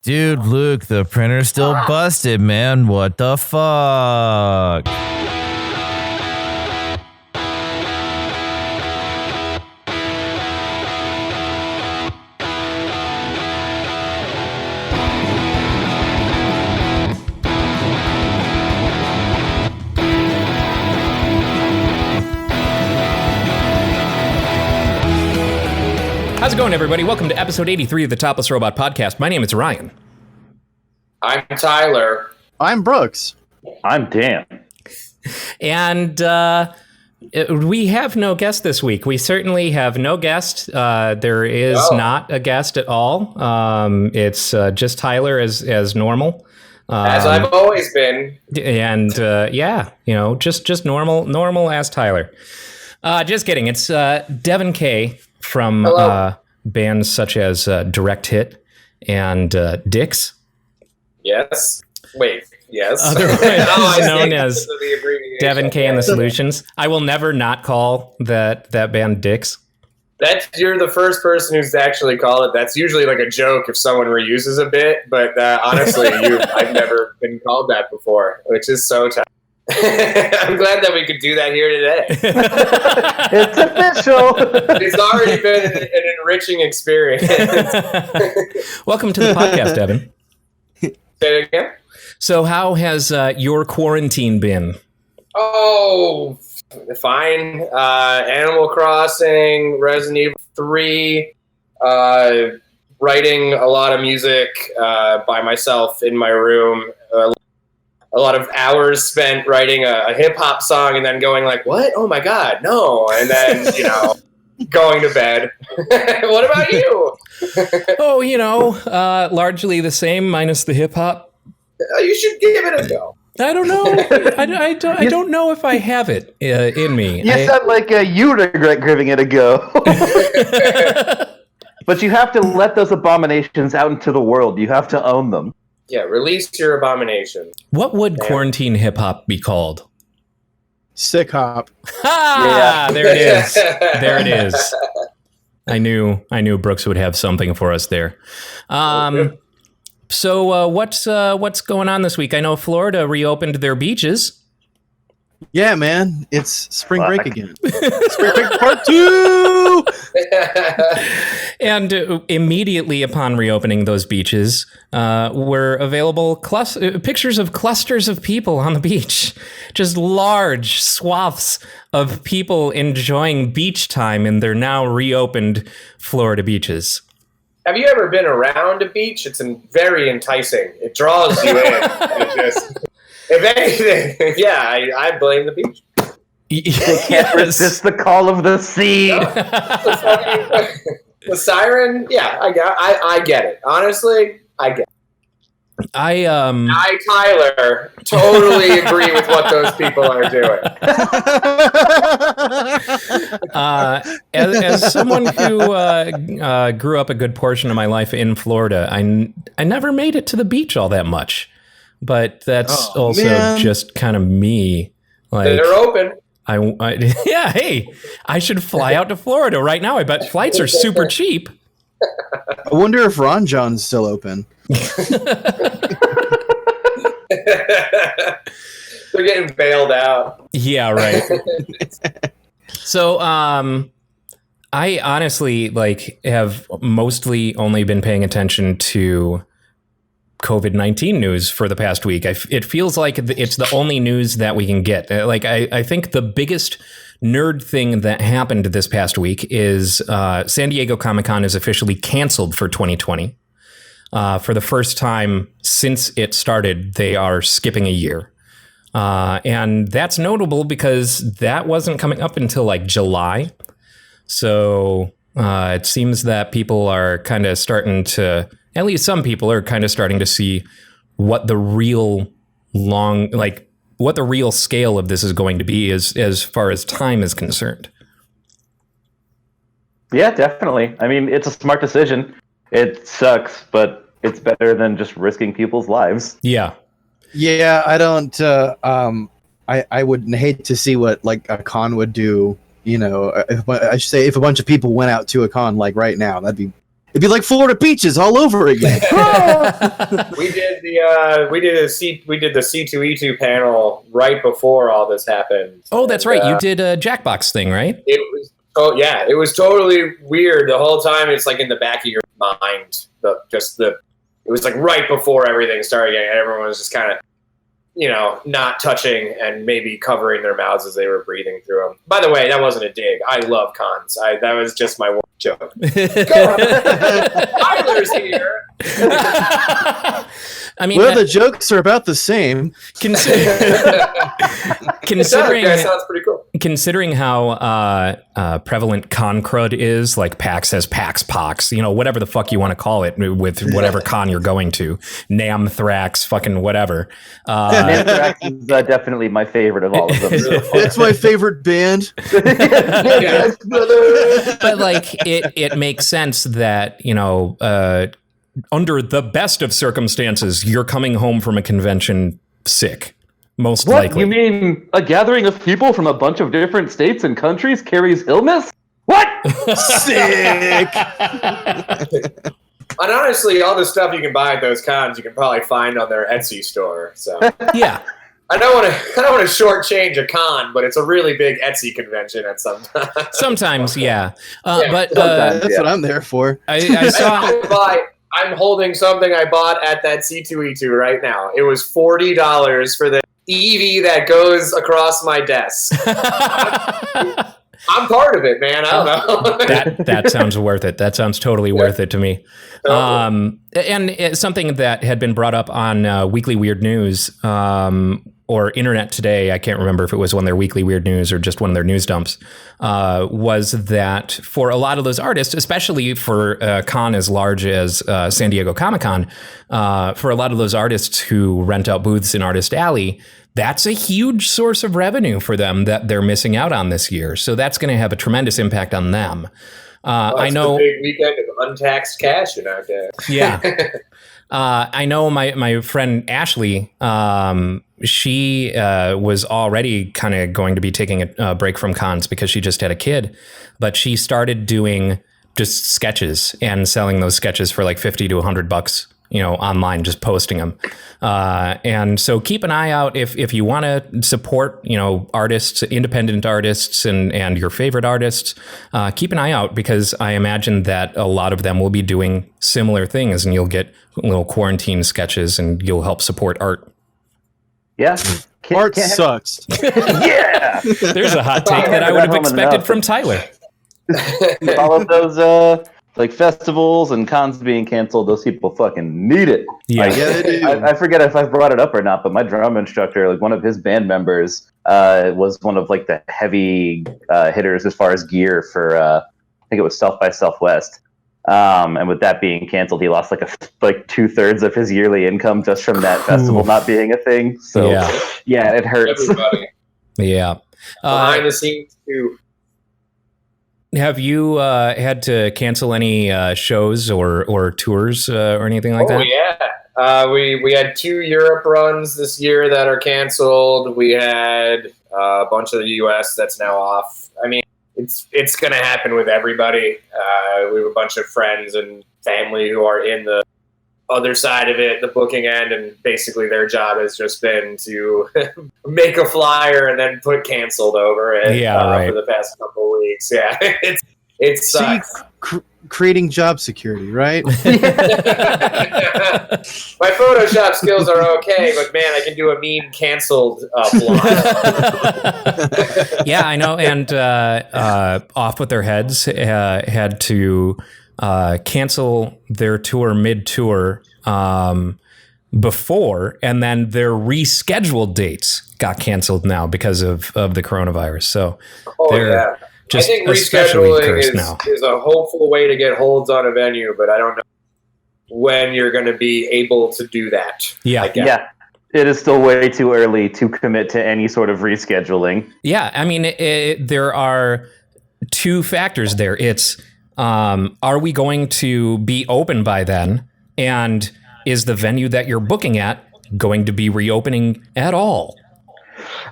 Dude, Luke, the printer's still busted, man. What the fuck? How's it going, everybody? Welcome to episode 83 of the Topless Robot podcast. My name is Ryan. I'm Tyler. I'm Brooks. I'm Dan. And we have no guest this week. We certainly have no guest. There is not a guest at all. It's just Tyler as normal. As I've always been. And just normal as Tyler. Just kidding. It's Devon K from bands such as Direct Hit and Dix. Yes. Wait. Yes. Otherwise known as Devon K and the Solutions. I will never not call that band Dix. You're the first person who's actually called it. That's usually like a joke if someone reuses a bit, but honestly, I've never been called that before, which is so tough. I'm glad that we could do that here today. It's official. It's already been an enriching experience. Welcome to the podcast, Devon. Say it again. So how has your quarantine been? Oh, fine. Animal Crossing, Resident Evil 3, writing a lot of music by myself in my room. A lot of hours spent writing a hip-hop song and then going like, what? Oh my God, no. And then, going to bed. What about you? Largely the same, minus the hip-hop. You should give it a go. I don't know. I don't know if I have it in me. You sound like you regret giving it a go. But you have to let those abominations out into the world. You have to own them. Yeah, release your abomination. What would quarantine hip-hop be called? Sick hop. Ha! Yeah. There it is. There it is. I knew Brooks would have something for us there. So what's going on this week? I know Florida reopened their beaches. Yeah, man. It's spring break again. Spring break part 2! And immediately upon reopening those beaches, were available pictures of clusters of people on the beach. Just large swaths of people enjoying beach time in their now reopened Florida beaches. Have you ever been around a beach? It's very enticing. It draws you in. If anything, I blame the beach. They can't resist the call of the sea. The siren, I get it. Honestly, I get it. I, Tyler, totally agree with what those people are doing. As someone who grew up a good portion of my life in Florida, I never made it to the beach all that much. But that's just kind of me. Like, they're open. Hey, I should fly out to Florida right now. I bet flights are super cheap. I wonder if Ron John's still open. They're getting bailed out. Yeah, right. So, I honestly have mostly only been paying attention to COVID-19 news for the past week. It feels like it's the only news that we can get. I think the biggest nerd thing that happened this past week is San Diego Comic-Con is officially canceled for 2020. For the first time since it started, they are skipping a year. And that's notable because that wasn't coming up until July. So it seems that people are kind of starting to, at least some people are kind of starting to see what the real what the real scale of this is going to be as far as time is concerned. Yeah, definitely. I mean, it's a smart decision. It sucks, but it's better than just risking people's lives. Yeah. Yeah, I don't. I would hate to see what a con would do. If a bunch of people went out to a con right now, that'd be It'd be like Florida beaches all over again. We did the C2E2 panel right before all this happened. Oh, that's right. You did a Jackbox thing, right? It was totally weird the whole time. It's like in the back of your mind. It was like right before everything started getting. Everyone was just kind of, not touching and maybe covering their mouths as they were breathing through them. By the way, that wasn't a dig. I love cons. That was just my one joke. Tyler's here. I mean, the jokes are about the same. Considering That sounds pretty cool. Considering how prevalent con crud is, like PAX has PAX Pox, whatever the fuck you want to call it, with whatever con you're going to, Namthrax, fucking whatever. Namthrax is definitely my favorite of all of them. It's my favorite band. Yeah. But like, it makes sense that under the best of circumstances, you're coming home from a convention sick. Most What? likely. You mean a gathering of people from a bunch of different states and countries carries illness? What? Sick. And honestly, all the stuff you can buy at those cons, you can probably find on their Etsy store. So Yeah. I don't want to shortchange a con, but it's a really big Etsy convention at some time. Sometimes, yeah. But Sometimes. That's what I'm there for. I saw. I'm holding something I bought at that C2E2 right now. It was $40 for the EV that goes across my desk. I'm part of it, man. I don't know. that sounds worth it. That sounds totally worth it to me. And it's something that had been brought up on Weekly Weird News or Internet Today, I can't remember if it was one of their Weekly Weird News or just one of their news dumps, was that for a lot of those artists, especially for a con as large as San Diego Comic-Con, for a lot of those artists who rent out booths in Artist Alley, that's a huge source of revenue for them that they're missing out on this year. So that's going to have a tremendous impact on them. I know. The big weekend of untaxed cash in our day. Yeah. I know my friend Ashley, she was already kind of going to be taking a break from cons because she just had a kid, but she started doing just sketches and selling those sketches for like $50 to $100, online, just posting them. And so keep an eye out if you want to support, artists, independent artists and your favorite artists, keep an eye out because I imagine that a lot of them will be doing similar things and you'll get little quarantine sketches and you'll help support art. Yeah. Art sucks. Yeah. There's a hot take that I would have expected from Tyler. All of those like festivals and cons being canceled, those people fucking need it. Yeah. Like, Yeah, they do. I forget if I've brought it up or not, but my drum instructor, like one of his band members, was one of like the heavy hitters as far as gear for I think it was South by Southwest. And with that being canceled, he lost like 2/3 of his yearly income just from that festival not being a thing. So yeah, it hurts. Everybody Yeah. behind the scenes too. Have you had to cancel any shows or tours or anything like that? Yeah. We had 2 Europe runs this year that are canceled. We had a bunch of the US that's now off. I mean, it's going to happen with everybody. We have a bunch of friends and family who are in the other side of it, the booking end, and basically their job has just been to make a flyer and then put canceled over it for the past couple of weeks. Yeah, it sucks. Creating job security, right? My Photoshop skills are okay, but man, I can do a mean canceled blog. Yeah, I know. And Off With Their Heads had to cancel their tour mid-tour before, and then their rescheduled dates got canceled now because of the coronavirus. So they're just I think especially cursed rescheduling is a hopeful way to get holds on a venue, but I don't know when you're going to be able to do that. Yeah. Yeah. It is still way too early to commit to any sort of rescheduling. Yeah, I mean, there are 2 factors there. It's are we going to be open by then? And is the venue that you're booking at going to be reopening at all?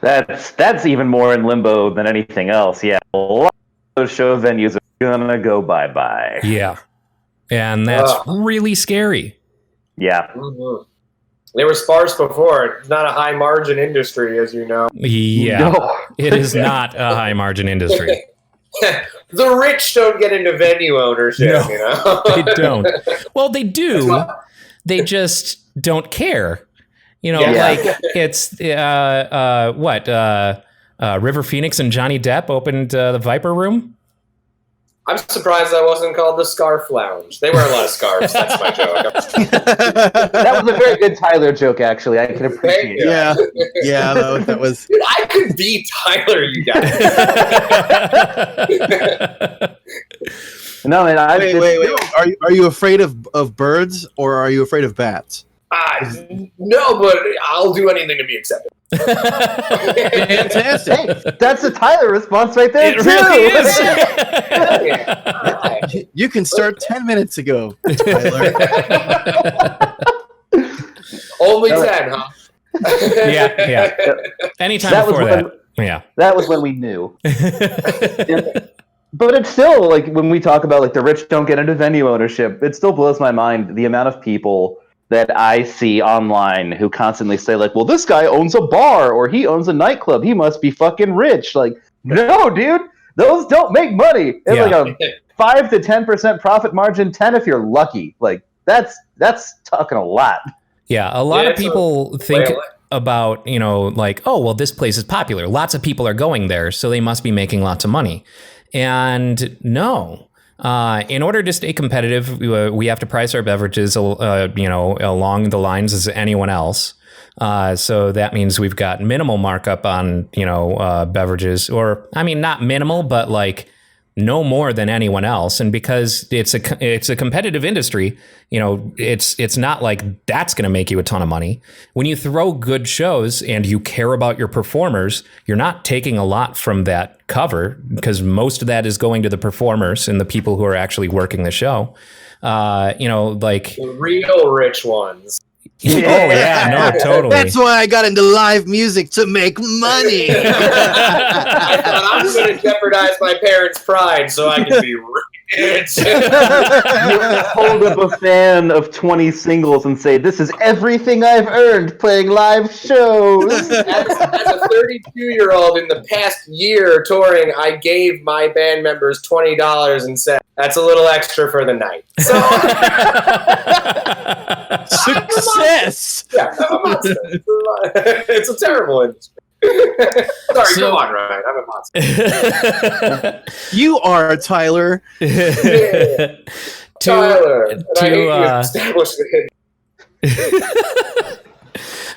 That's even more in limbo than anything else. Yeah, a lot of those show venues are gonna go bye-bye. Yeah. And that's really scary. Yeah. Mhm. They were sparse before. It's not a high margin industry, as you know. Yeah, No. it is not a high margin industry. The rich don't get into venue ownership, No, you know? They don't. Well, they do. They just don't care. You know, Yeah. like it's River Phoenix and Johnny Depp opened the Viper Room. I'm surprised that wasn't called the Scarf Lounge. They wear a lot of scarves. That's my joke. That was a very good Tyler joke, actually. I can appreciate it. Yeah, yeah, that was. Dude, I could be Tyler, you guys. No, man. Wait. Are you afraid of birds or are you afraid of bats? No, but I'll do anything to be accepted. Fantastic. Hey, that's a Tyler response right there, It too. really is. Yeah. You can start 10 minutes ago, Tyler. Only 10, huh? Yeah. Anytime That was before when- that. Yeah. That was when we knew. But it's still, like, when we talk about, like, the rich don't get into venue ownership, it still blows my mind the amount of people that I see online who constantly say, like, well, this guy owns a bar or he owns a nightclub. He must be fucking rich. Like, no, dude, those don't make money. It's Yeah. like a 5 to 10% profit margin, 10 if you're lucky. Like, that's talking a lot. Yeah, a lot of it's people think about, you know, like, oh, well, this place is popular. Lots of people are going there, so they must be making lots of money. And no. In order to stay competitive, we have to price our beverages, along the lines as anyone else. So that means we've got minimal markup on, beverages, or I mean, not minimal, but like no more than anyone else. And because it's a competitive industry, it's not like that's going to make you a ton of money. When you throw good shows and you care about your performers, you're not taking a lot from that cover because most of that is going to the performers and the people who are actually working the show. Like The real rich ones. Oh yeah, no, totally. That's why I got into live music, to make money. I thought I'm going to jeopardize my parents' pride so I can be rich. You hold up a fan of 20 singles and say, this is everything I've earned playing live shows. As a 32-year-old in the past year touring, I gave my band members $20 and said, that's a little extra for the night. So, Success. yeah, I'm a monster. It's a terrible industry. Sorry, So- go on, Ryan. I'm a monster. You are, Tyler. Tyler, and I hate you to establishment.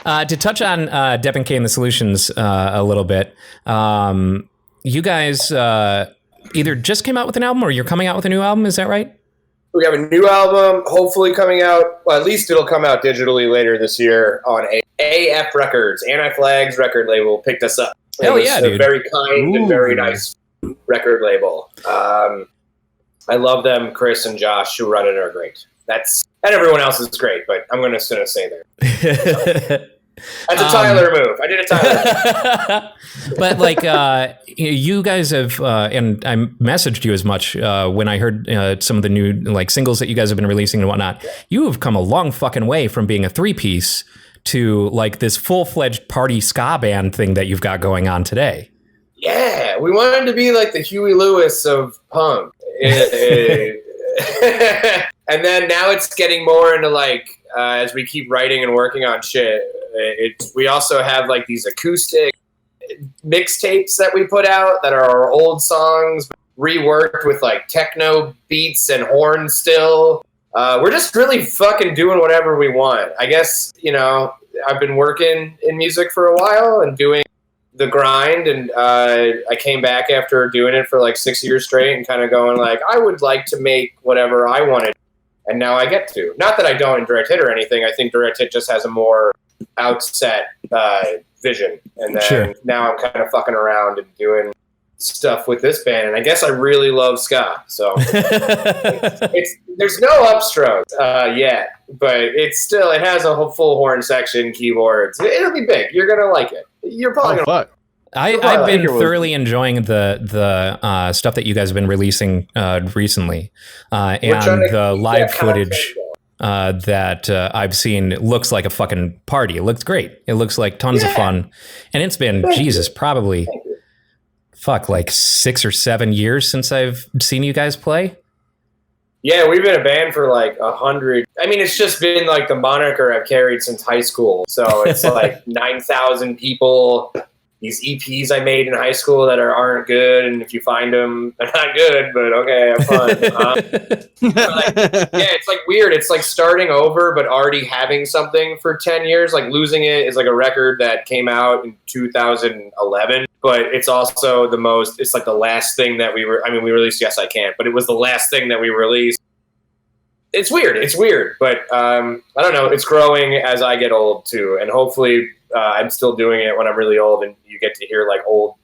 touch on Devon K and the Solutions a little bit, you guys either just came out with an album or you're coming out with a new album, is that right? We have a new album, hopefully coming out, well, at least it'll come out digitally later this year on AF Records. Anti-Flags record label picked us up. Hell It was yeah, a dude. very kind and very Ooh. nice record label. I love them. Chris and Josh, who run it, are great. And everyone else is great, but I'm going to say there. That's a Tyler move. I did a Tyler move. But like you guys have, and I messaged you as much when I heard some of the new like singles that you guys have been releasing and whatnot. You have come a long fucking way from being a 3-piece to like this full-fledged party ska band thing that you've got going on today. Yeah, we wanted to be like the Huey Lewis of punk. And then now it's getting more into like, as we keep writing and working on shit, we also have like these acoustic mixtapes that we put out that are our old songs reworked with like techno beats and horns still. We're just really fucking doing whatever we want. I guess, I've been working in music for a while and doing the grind, and I came back after doing it for like 6 years straight and kind of going like, I would like to make whatever I wanted, and now I get to. Not that I don't in Direct Hit or anything. I think Direct Hit just has a more outset vision, and then now I'm kind of fucking around and doing stuff with this band, and I guess I really love ska, so there's no upstrokes yet, but it has a full horn section, keyboards. It'll be big. You're gonna like it. You're probably gonna Fuck. I've been Baker was- thoroughly enjoying the stuff that you guys have been releasing recently, and trying to the keep live that content footage going. that I've seen. It looks like a fucking party. It looks great. It looks like tons of fun, and it's been probably like 6 or 7 years since I've seen you guys play. Yeah, we've been a band for like 100. I mean, it's just been like the moniker I've carried since high school. So it's like 9,000 people. These EPs I made in high school that aren't good, and if you find them, they're not good, but okay, have fun. Yeah, it's like weird. It's like starting over, but already having something for 10 years. Like Losing It is like a record that came out in 2011, but it's also it's like the last thing that we released Yes I Can't, but it was the last thing that we released. It's weird, but I don't know. It's growing as I get old too, and hopefully I'm still doing it when I'm really old, and you get to hear like old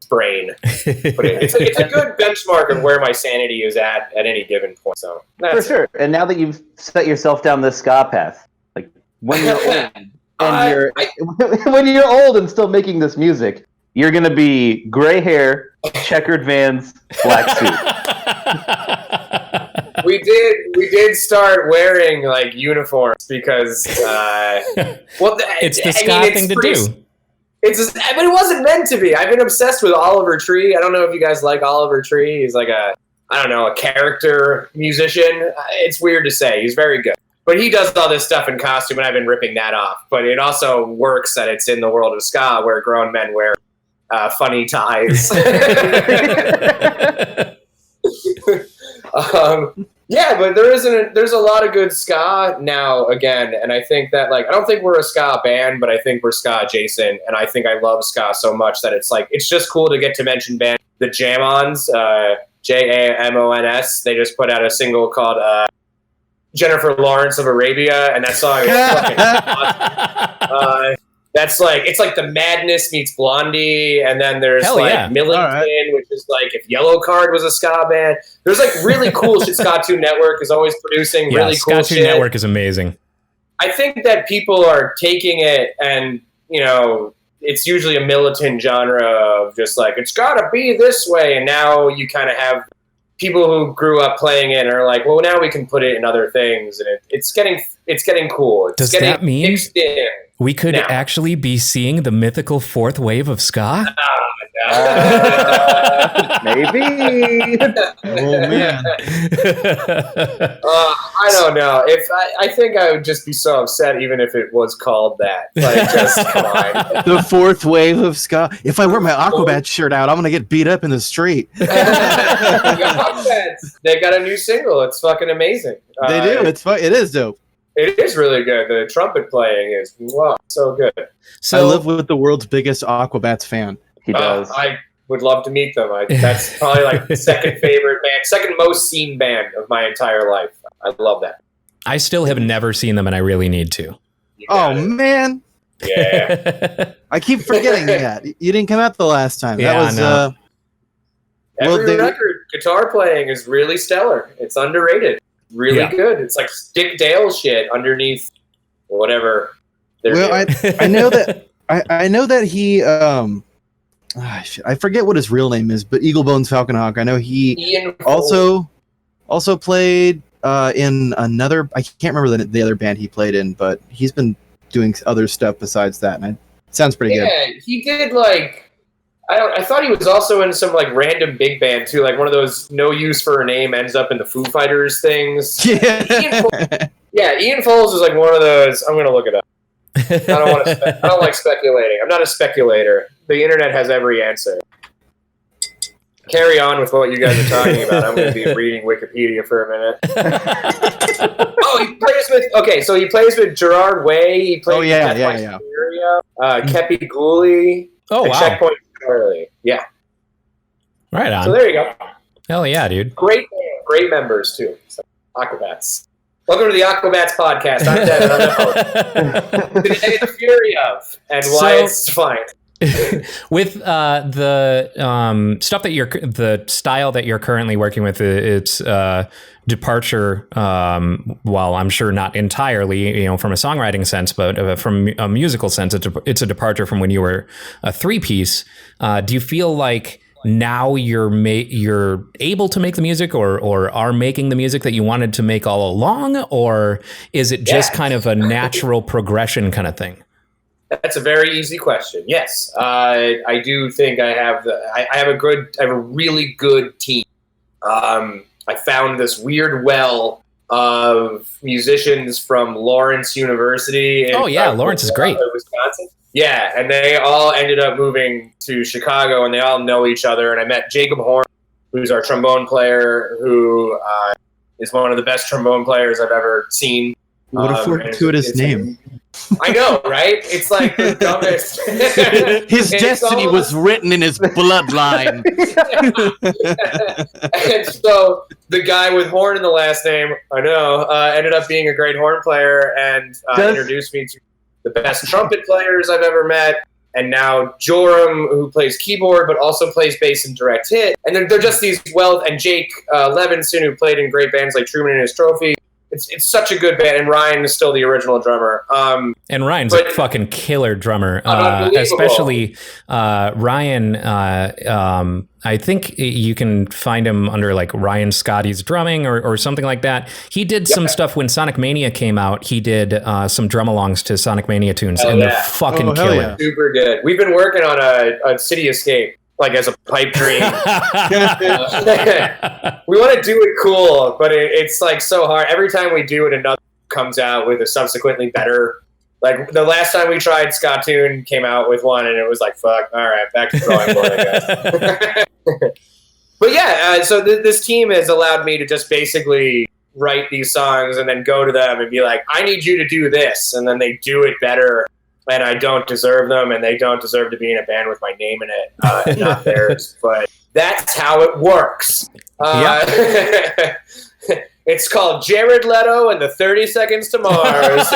brain. But it's a good benchmark of where my sanity is at any given point. So For sure. And now that you've set yourself down this ska path, like when you're old and when you're old and still making this music, you're gonna be gray hair, checkered Vans, black suit. We did start wearing like uniforms because It's the ska thing to do. But it wasn't meant to be. I've been obsessed with Oliver Tree. I don't know if you guys like Oliver Tree. He's like a character musician. It's weird to say. He's very good. But he does all this stuff in costume, and I've been ripping that off. But it also works that it's in the world of ska where grown men wear funny ties. Yeah, but there's a lot of good ska now again, and I think that I don't think we're a ska band, but I think we're ska adjacent, and I think I love ska so much that it's just cool to get to mention bands. The Jamons, Jamons, they just put out a single called Jennifer Lawrence of Arabia, and that song is fucking awesome. That's it's like the Madness meets Blondie, and then there's Millington, which is like if Yellow Card was a ska band. There's really cool shit. Ska-Tune Network is always producing really cool shit. Ska-Tune Network is amazing. I think that people are taking it, and it's usually a militant genre of just it's gotta be this way, and now you kind of have people who grew up playing it and are like, well, now we can put it in other things, and it's getting cool. Does that mean mixed in? We could actually be seeing the mythical fourth wave of ska? Maybe. Oh man. I don't know. I think I would just be so upset even if it was called that. Just come on. The fourth wave of ska. If I wear my Aquabats shirt out, I'm gonna get beat up in the street. They got a new single. It's fucking amazing. They do. It is dope. It is really good. The trumpet playing is so good. So I live with the world's biggest Aquabats fan. He does. I would love to meet them. That's probably the second favorite band, second most seen band of my entire life. I love that. I still have never seen them, and I really need to. Man. Yeah. I keep forgetting that. You didn't come out the last time. Yeah, That was Every record, guitar playing is really stellar. It's underrated. Really good. It's like Dick Dale shit underneath whatever. I know that. I know that he. I forget what his real name is, but Eagle Bones Falconhawk. I know he Ian also played in another. I can't remember the other band he played in, but he's been doing other stuff besides that, and it sounds pretty good. Yeah, he did I thought he was also in some random big band too, one of those no use for a name ends up in the Foo Fighters things. Yeah. Ian Foles is one of those. I'm gonna look it up. I don't like speculating. I'm not a speculator. The internet has every answer. Carry on with what you guys are talking about. I'm going to be reading Wikipedia for a minute. He plays with Gerard Way. He plays with Kepi Gooley. Oh, wow. Checkpoint Charlie. Yeah. Right on. So there you go. Hell yeah, dude. Great members too. So, Aquabats. Welcome to the Aquabats podcast. I'm Devon. I'm the host. Today, the fury of and why it's fine. With the stuff that the style that you're currently working with, it's departure. Well, I'm sure not entirely, from a songwriting sense, but from a musical sense, it's a departure from when you were a 3-piece. Do you feel like now you're able to make the music, or are making the music that you wanted to make all along, or is it just kind of a natural progression kind of thing? That's a very easy question. Yes, I do think I have a really good team. I found this weird well of musicians from Lawrence University. Lawrence is great. Wisconsin. Yeah, and they all ended up moving to Chicago, and they all know each other. And I met Jacob Horn, who's our trombone player, who is one of the best trombone players I've ever seen. What a fortuitous name. I know, right? It's like the dumbest. His destiny was written in his bloodline. And so the guy with Horn in the last name, I know, ended up being a great horn player and introduced me to the best trumpet players I've ever met. And now Joram, who plays keyboard but also plays bass and direct hit. And they're just these and Jake Levinson, who played in great bands like Truman and His Trophy. It's such a good band, and Ryan is still the original drummer. And Ryan's a fucking killer drummer, especially Ryan. I think you can find him under like Ryan Scotty's drumming or something like that. He did some stuff when Sonic Mania came out. He did some drum-alongs to Sonic Mania tunes, and they're fucking killer. Yeah. Super good. We've been working on a City Escape, like as a pipe dream. We want to do it cool, but it's like so hard. Every time we do it, another comes out with a subsequently better. Like the last time we tried, Scottoon came out with one, and it was like, fuck, all right, back to the drawing board, I guess. But yeah, so this team has allowed me to just basically write these songs and then go to them and be like, I need you to do this. And then they do it better. And I don't deserve them, and they don't deserve to be in a band with my name in it, and not theirs. But that's how it works. It's called Jared Leto and the 30 Seconds to Mars.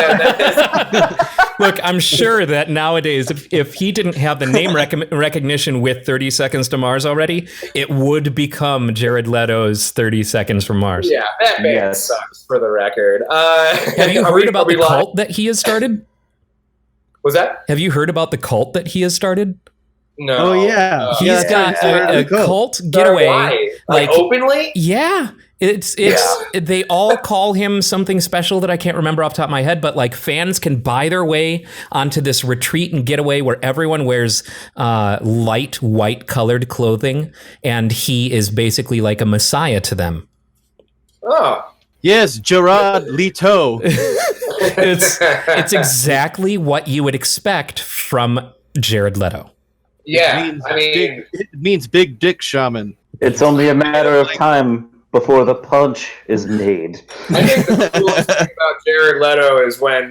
Look, I'm sure that nowadays, if he didn't have the name recognition with 30 Seconds to Mars already, it would become Jared Leto's 30 Seconds from Mars. Yeah, that band sucks, for the record. Have you heard about the cult that he has started? Was that? Have you heard about the cult that he has started? No. Oh yeah, He's got a cult getaway. Why? Like openly? Yeah. It's they all call him something special that I can't remember off the top of my head, but like fans can buy their way onto this retreat and getaway where everyone wears light white colored clothing, and he is basically like a messiah to them. Oh. Yes, Jared Leto. It's exactly what you would expect from Jared Leto. Yeah, it means big dick shaman. It's only a matter of time before the punch is made. I think the coolest thing about Jared Leto is when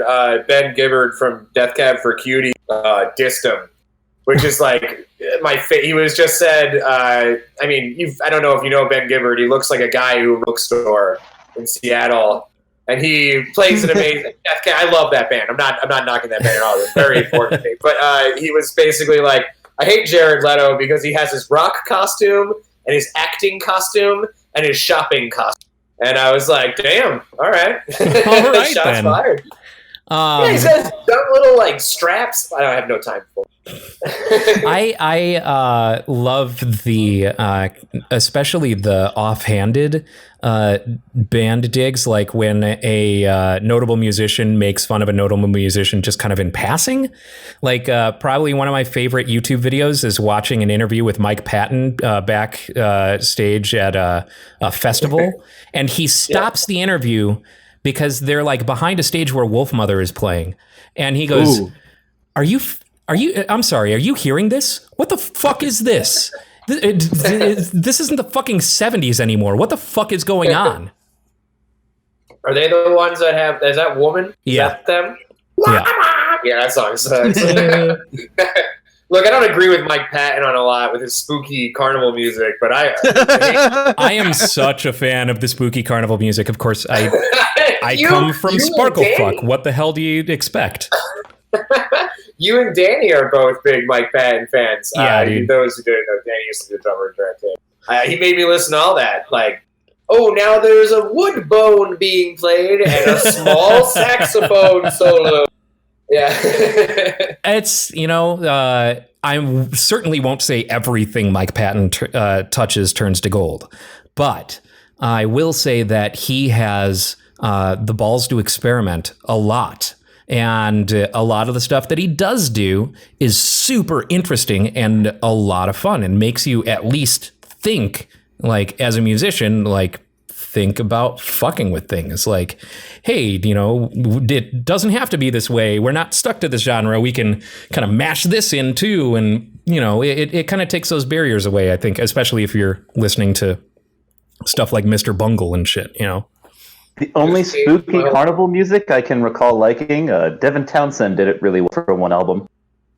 Ben Gibbard from Death Cab for Cutie dissed him, which is like he was just said. I don't know if you know Ben Gibbard. He looks like a guy who bookstore in Seattle, and he plays an amazing. I love that band. I'm not knocking that band at all. It's very important to me. But he was basically like, I hate Jared Leto because he has his rock costume and his acting costume and his shopping costume. And I was like, damn, all right. All right, Shots then. fired. Yeah, he says dumb little like straps. I don't have no time for it. I love the especially the offhanded band digs, like when a notable musician makes fun of a notable musician just kind of in passing. Like probably one of my favorite YouTube videos is watching an interview with Mike Patton back stage at a festival, and he stops the interview because they're like behind a stage where Wolfmother is playing, and he goes, Ooh. I'm sorry, are you hearing this? What the fuck is this? This isn't the fucking 70s anymore. What the fuck is going on? Are they the ones that have, is that Woman? Is that them? Yeah. Yeah, that song sucks. Look, I don't agree with Mike Patton on a lot with his spooky carnival music, but I am such a fan of the spooky carnival music. Of course, I come from Sparklefuck. What the hell do you expect? you and Danny are both big Mike Patton fans. Yeah, dude. Those who didn't know, Danny used to be the drummer in Direct Hit. He made me listen to all that. Like, oh, now there's a wood bone being played and a small saxophone solo. Yeah. It's, I certainly won't say everything Mike Patton touches turns to gold, but I will say that he has the balls to experiment a lot. And a lot of the stuff that he does do is super interesting and a lot of fun and makes you at least think, like, as a musician, like, think about fucking with things like, hey, it doesn't have to be this way. We're not stuck to this genre. We can kind of mash this in too. And, it kind of takes those barriers away, I think, especially if you're listening to stuff like Mr. Bungle and shit, The only spooky carnival music I can recall liking, Devon Townsend did it really well for one album,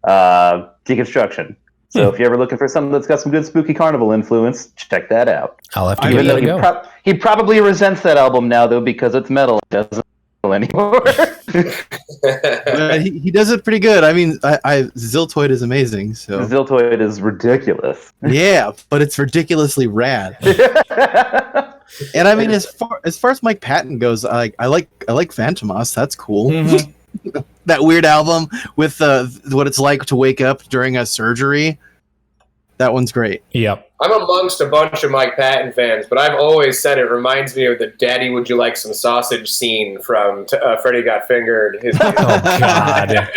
Deconstruction. So if you're ever looking for something that's got some good spooky carnival influence, check that out. I'll have to give it a go. He probably resents that album now, though, because it's metal. It doesn't anymore. He does it pretty good. I mean, Ziltoid is amazing. So Ziltoid is ridiculous. Yeah, but it's ridiculously rad. And I mean, as far as Mike Patton goes, I like Phantomos. That's cool. Mm-hmm. That weird album with what it's like to wake up during a surgery. That one's great. Yep. I'm amongst a bunch of Mike Patton fans, but I've always said it reminds me of the "Daddy, would you like some sausage?" scene from Freddy Got Fingered. Oh God.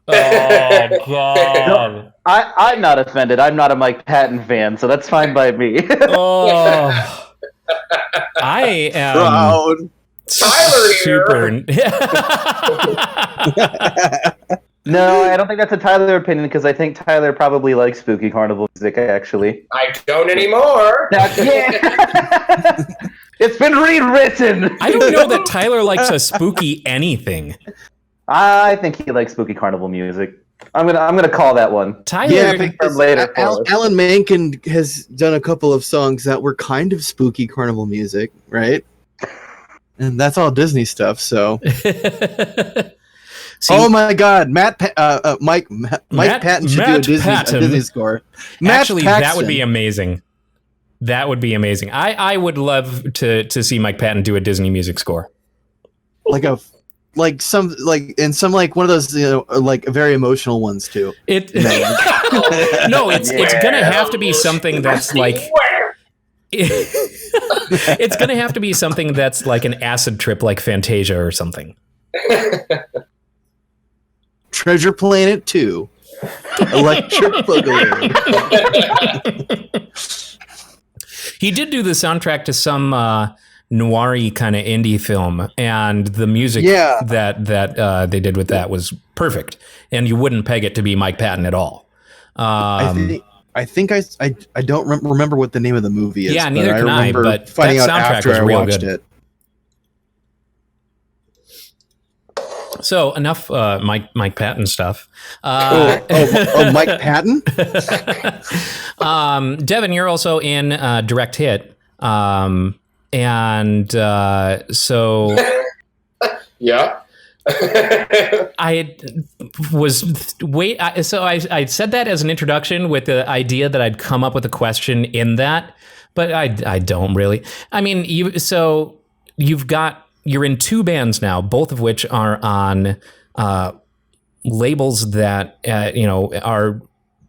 Oh God. I'm not offended. I'm not a Mike Patton fan, so that's fine by me. Oh. I am proud. Tyler super. No, I don't think that's a Tyler opinion because I think Tyler probably likes spooky carnival music. Actually, I don't anymore. Yeah. It's been rewritten. I don't know that Tyler likes a spooky anything. I think he likes spooky carnival music. I'm gonna call that one. Tyler, yeah, from later. Alan Menken has done a couple of songs that were kind of spooky carnival music, right? And that's all Disney stuff. So, See, oh my God, Mike Patton should do a Disney score. Actually, that would be amazing. That would be amazing. I would love to see Mike Patton do a Disney music score. Like one of those, like very emotional ones too. No, it's gonna have to be something that's like. It's gonna have to be something that's like an acid trip, like Fantasia or something. Treasure Planet 2, Electric Boogaloo. He did do the soundtrack to some noir-y kind of indie film, and the music that they did with that was perfect, and you wouldn't peg it to be Mike Patton at all. I think I don't remember what the name of the movie is. Yeah, neither can I. But finding that out soundtrack after was I real watched good. it. So enough Mike Patton stuff. Mike Patton? Devon, you're also in Direct Hit. So Yeah. I said that as an introduction with the idea that I'd come up with a question in that, but I don't really. I mean, you're in two bands now, both of which are on labels that are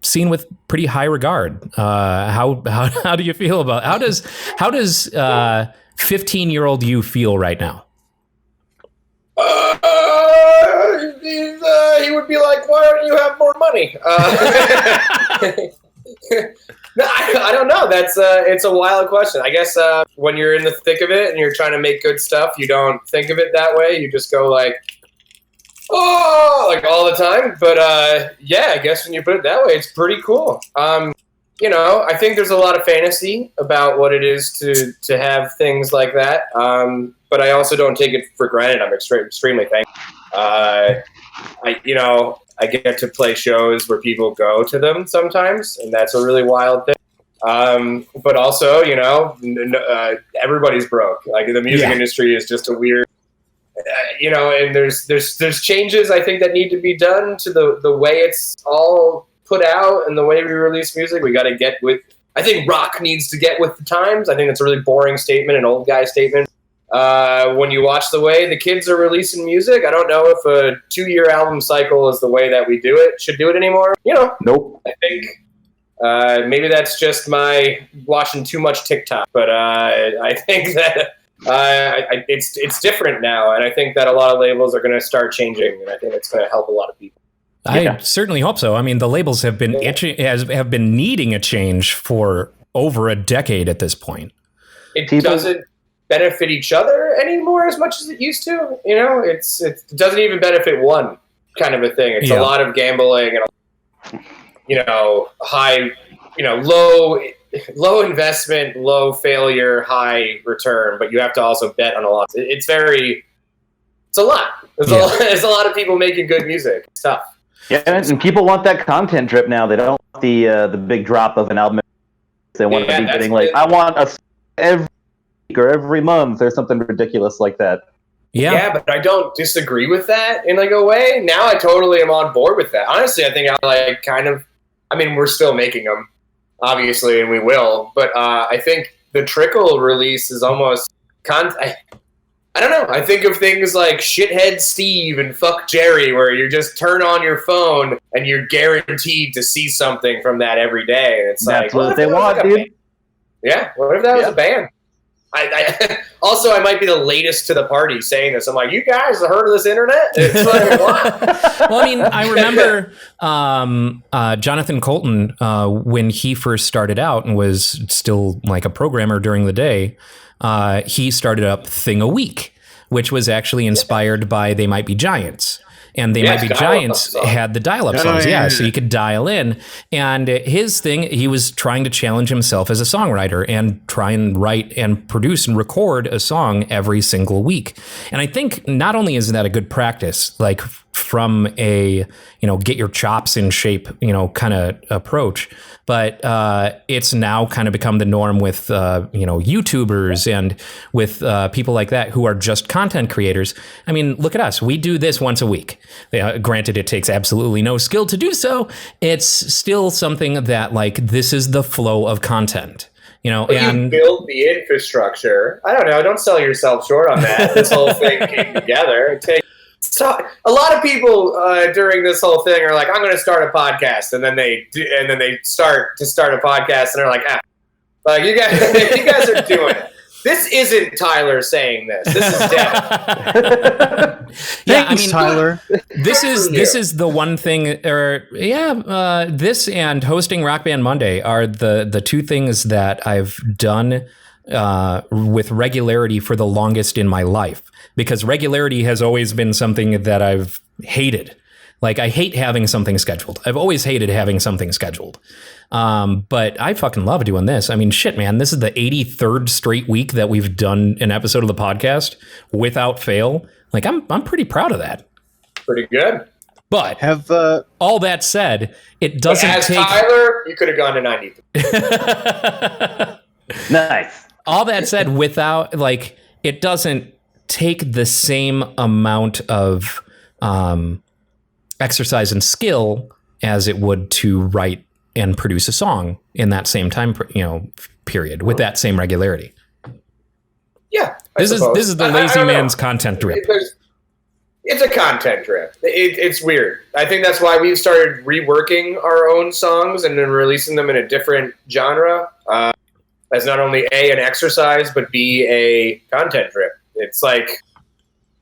seen with pretty high regard. How do you feel about how does 15-year-old you feel right now? He would be like, "Why don't you have more money?" No, I don't know. It's a wild question. I guess when you're in the thick of it and you're trying to make good stuff, you don't think of it that way. You just go like, "Oh," like all the time. But yeah, I guess when you put it that way, it's pretty cool. I think there's a lot of fantasy about what it is to have things like that. But I also don't take it for granted. I'm extremely thankful. I get to play shows where people go to them sometimes, and that's a really wild thing. But also, everybody's broke. Like the music industry is just a weird. and there's changes I think that need to be done to the way it's all put out and the way we release music. We got to get with. I think rock needs to get with the times. I think it's a really boring statement, an old guy statement. When you watch the way the kids are releasing music, I don't know if a 2-year album cycle is the way that we should do it anymore. Nope. I think maybe that's just my watching too much TikTok, but I think that it's different now, and I think that a lot of labels are going to start changing, and I think it's going to help a lot of people. I certainly hope so. I mean, the labels have been have been needing a change for over a decade at this point. It doesn't benefit each other anymore as much as it used to. It doesn't even benefit one kind of a thing. It's a lot of gambling and high, low investment, low failure, high return. But you have to also bet on a lot. It's a lot. There's a lot of people making good music. It's tough. Yeah, and people want that content drip now. They don't want the big drop of an album. They want to be getting I want every week or every month or something ridiculous like that. Yeah, but I don't disagree with that in a way. Now I totally am on board with that. Honestly, I think we're still making them, obviously, and we will. But I think the trickle release is almost I don't know. I think of things like Shithead Steve and Fuck Jerry, where you just turn on your phone and you're guaranteed to see something from that every day. And it's that's what they want, dude. Yeah, what if that was a band? I might be the latest to the party saying this. I'm like, you guys have heard of this internet? It's what? Well, I mean, I remember Jonathan Colton when he first started out and was still a programmer during the day. He started up Thing a Week, which was actually inspired by They Might Be Giants. And They Might Be Giants had the dial-up songs, so you could dial in. And his thing, he was trying to challenge himself as a songwriter and try and write and produce and record a song every single week. And I think not only is that a good practice, from a, get your chops in shape, kind of approach, but it's now kind of become the norm with, YouTubers and with people like that who are just content creators. I mean, look at us. We do this once a week. Granted, it takes absolutely no skill to do so. It's still something that this is the flow of content. You build the infrastructure. I don't know. Don't sell yourself short on that. This whole thing came together. So a lot of people during this whole thing are like, I'm going to start a podcast, and then they start a podcast, and they're like, you guys are doing it. This isn't Tyler saying this. This is Devon. Thanks, Tyler. This is the one thing, this and hosting Rock Band Monday are the two things that I've done with regularity for the longest in my life, because regularity has always been something that I've hated. I hate having something scheduled. I've always hated having something scheduled. But I fucking love doing this. I mean, shit, man, this is the 83rd straight week that we've done an episode of the podcast without fail. I'm pretty proud of that. Pretty good. But all that said, it doesn't take... Tyler, you could have gone to 90. Nice. All that said, without, it doesn't take the same amount of exercise and skill as it would to write and produce a song in that same time, period, with that same regularity. Yeah, this is the lazy man's content drip. It's a content drip. It's weird. I think that's why we've started reworking our own songs and then releasing them in a different genre. As not only A, an exercise, but B, a content drip.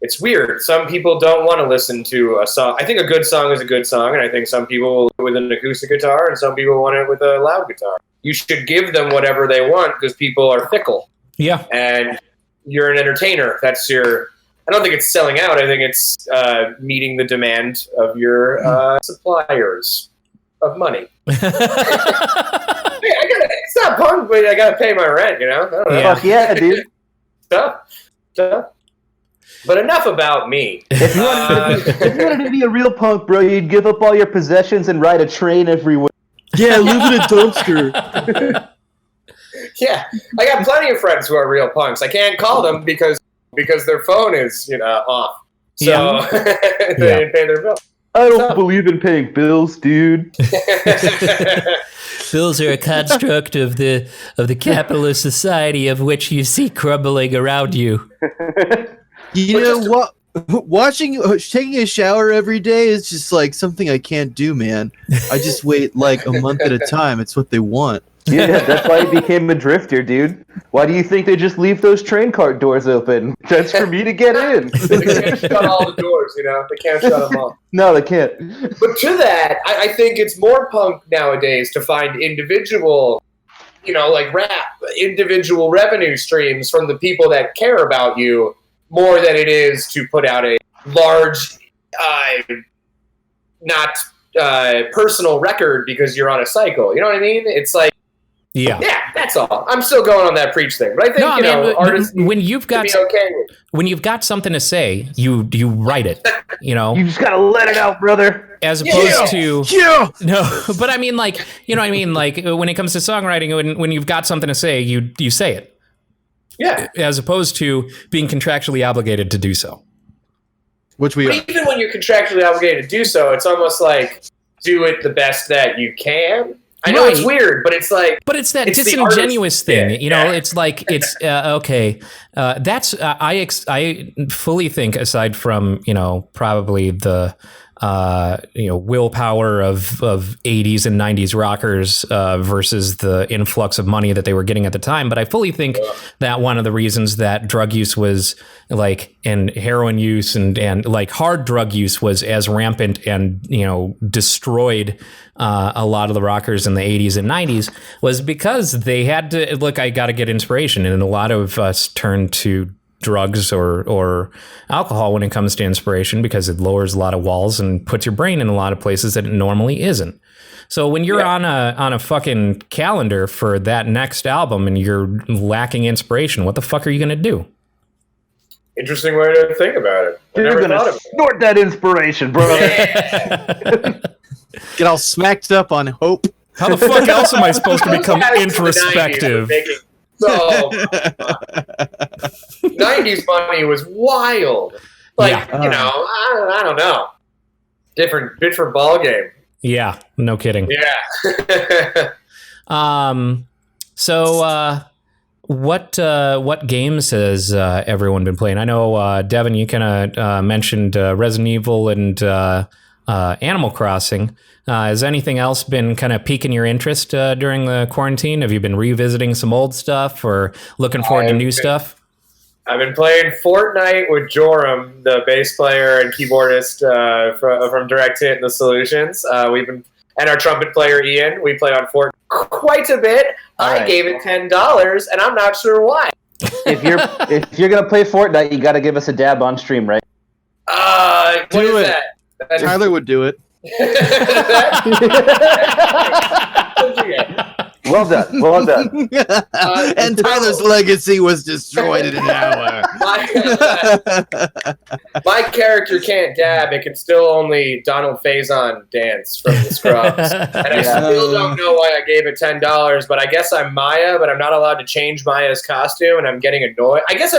It's weird. Some people don't want to listen to a song. I think a good song is a good song, and I think some people will with an acoustic guitar, and some people want it with a loud guitar. You should give them whatever they want, because people are fickle. Yeah. And you're an entertainer. I don't think it's selling out. I think it's meeting the demand of your suppliers of money. It's not punk, but I gotta pay my rent, I don't know. Fuck yeah, dude. Stuff. But enough about me. If you wanted to be a real punk, bro, you'd give up all your possessions and ride a train everywhere. Yeah, live in a dumpster. Yeah, I got plenty of friends who are real punks. I can't call them because their phone is off. So they didn't pay their bill. I don't believe in paying bills, dude. Bills are a construct of the capitalist society of which you see crumbling around you. You know what? Taking a shower every day is just like something I can't do, man. I just wait like a month at a time. It's what they want. Yeah, that's why he became a drifter, dude. Why do you think they just leave those train cart doors open? That's for me to get in. They can't shut all the doors, They can't shut them all. No, they can't. But to that, I think it's more punk nowadays to find individual, like rap, individual revenue streams from the people that care about you more than it is to put out a large, not personal record because you're on a cycle. You know what I mean? It's like, yeah, that's all. I'm still going on that preach thing, but I think artists when you've got to be okay with. When you've got something to say, you write it. You just gotta let it out, brother. As opposed to no, but I mean, like when it comes to songwriting, when you've got something to say, you say it. Yeah. As opposed to being contractually obligated to do so. Which we are. Even when you're contractually obligated to do so, it's almost like do it the best that you can. I know it's weird, but it's like... But it's that disingenuous thing, It's like, it's, okay. That's, I fully think, aside from, probably the... willpower of 80s and 90s rockers versus the influx of money that they were getting at the time. But I fully think that one of the reasons that drug use was and heroin use and like hard drug use was as rampant and, destroyed a lot of the rockers in the 80s and 90s was because they had to, I got to get inspiration. And a lot of us turned to drugs or alcohol when it comes to inspiration because it lowers a lot of walls and puts your brain in a lot of places that it normally isn't. So when you're on a fucking calendar for that next album and you're lacking inspiration, what the fuck are you gonna do? Interesting way to think about it. You're gonna snort that inspiration, bro. Get all smacked up on hope. How the fuck else am I supposed to become introspective? So 90s money was wild. I don't know. Different ball game. Yeah, no kidding. Yeah. So what games has everyone been playing? I know Devon, you kind of mentioned Resident Evil and Animal Crossing. Has anything else been kind of piquing your interest during the quarantine? Have you been revisiting some old stuff or looking forward to new stuff? I've been playing Fortnite with Joram, the bass player and keyboardist from Direct Hit and the Solutions. And our trumpet player Ian. We play on Fortnite quite a bit. I gave it $10, and I'm not sure why. If you're gonna play Fortnite, you got to give us a dab on stream, right? What is that? Tyler would do it. Well done. And Tyler's legacy was destroyed in an hour. My character can't dab. It can still only Donald Faison dance from the Scrubs. And I still don't know why I gave it $10, but I guess I'm Maya, but I'm not allowed to change Maya's costume, and I'm getting annoyed. I guess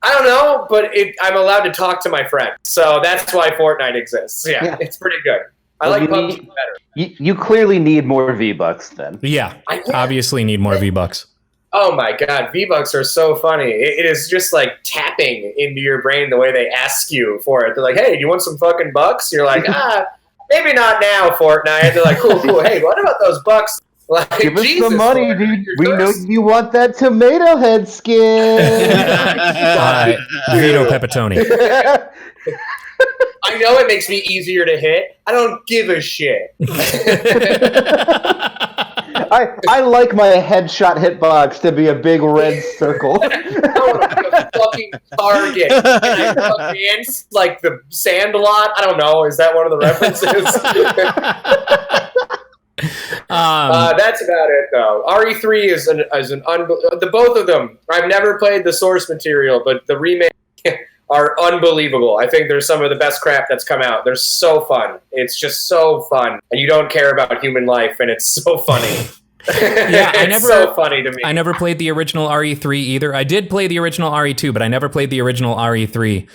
I don't know, but I'm allowed to talk to my friends. So that's why Fortnite exists. Yeah. It's pretty good. I like PUBG better. You clearly need more V-Bucks then. Yeah, obviously need more V-Bucks. Oh my God, V-Bucks are so funny. It is just like tapping into your brain the way they ask you for it. They're like, hey, do you want some fucking bucks? You're like, maybe not now, Fortnite. They're like, cool. Hey, what about those bucks? Like, give us the money, dude. We know you want that tomato head skin. Vito Pepitone. I know it makes me easier to hit. I don't give a shit. I like my headshot hitbox to be a big red circle. I want to be a fucking target. And I dance like the Sandlot. I don't know. Is that one of the references? That's about it, though. RE3 is the both of them. I've never played the source material, but the remake are unbelievable. I think they're some of the best crap that's come out. They're so fun. It's just so fun, and you don't care about human life, and it's so funny. Yeah, It's so funny to me. I never played the original RE3 either. I did play the original RE2, but I never played the original RE3.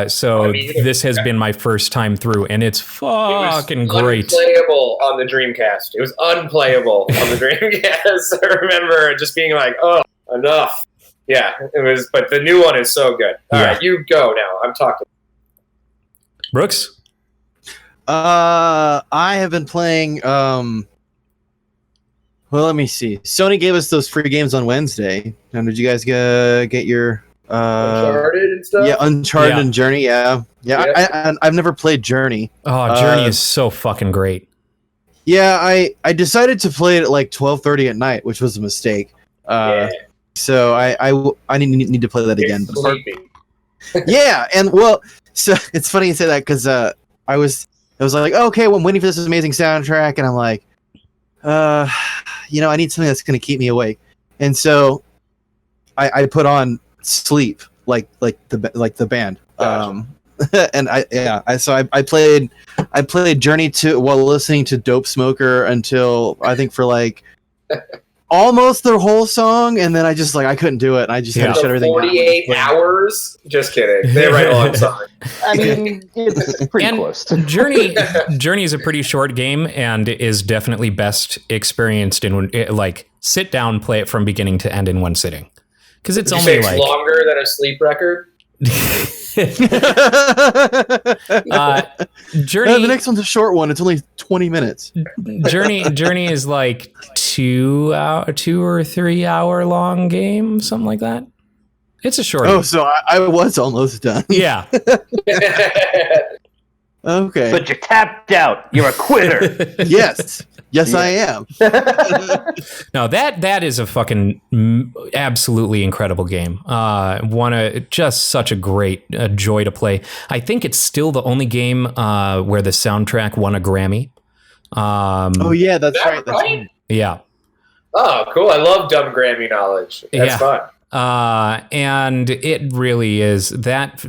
So this has been my first time through, and it's fucking great. Unplayable on the Dreamcast. It was unplayable on the Dreamcast. I remember just being like, "Oh, enough." Yeah, it was. But the new one is so good. All right, you go now. I'm talking. Brooks? I have been playing. Well, let me see. Sony gave us those free games on Wednesday. And did you guys get your Uncharted and stuff? Yeah, Uncharted and Journey. Yeah. I've never played Journey. Oh, Journey is so fucking great. Yeah, I decided to play it at like 12:30 at night, which was a mistake. So I need to play that again. Yeah, and well, so it's funny you say that because I was like, okay, well, I'm waiting for this amazing soundtrack, and I'm like, I need something that's going to keep me awake, and so I put on Sleep, like the band, Gotcha. and I played Journey 2 while listening to Dope Smoker until I think for like almost the whole song, and then I just I couldn't do it, and I just had to shut everything down. 48 hours? Just kidding. They write a long song. I mean, it's pretty close. Journey is a pretty short game and is definitely best experienced in sit down, play it from beginning to end in one sitting. Because it's only it's longer than a Sleep record. Journey. The next one's a short one. It's only 20 minutes. Journey is like 2 or 3 hour long game, something like that. It's a short. Oh, so I was almost done. Yeah. Okay. But you're tapped out. You're a quitter. Yes, I am. No, that is a fucking absolutely incredible game. Just such a great joy to play. I think it's still the only game where the soundtrack won a Grammy. Oh yeah, that's right. That's right. Yeah. Oh, cool. I love dumb Grammy knowledge. That's fun. And it really is that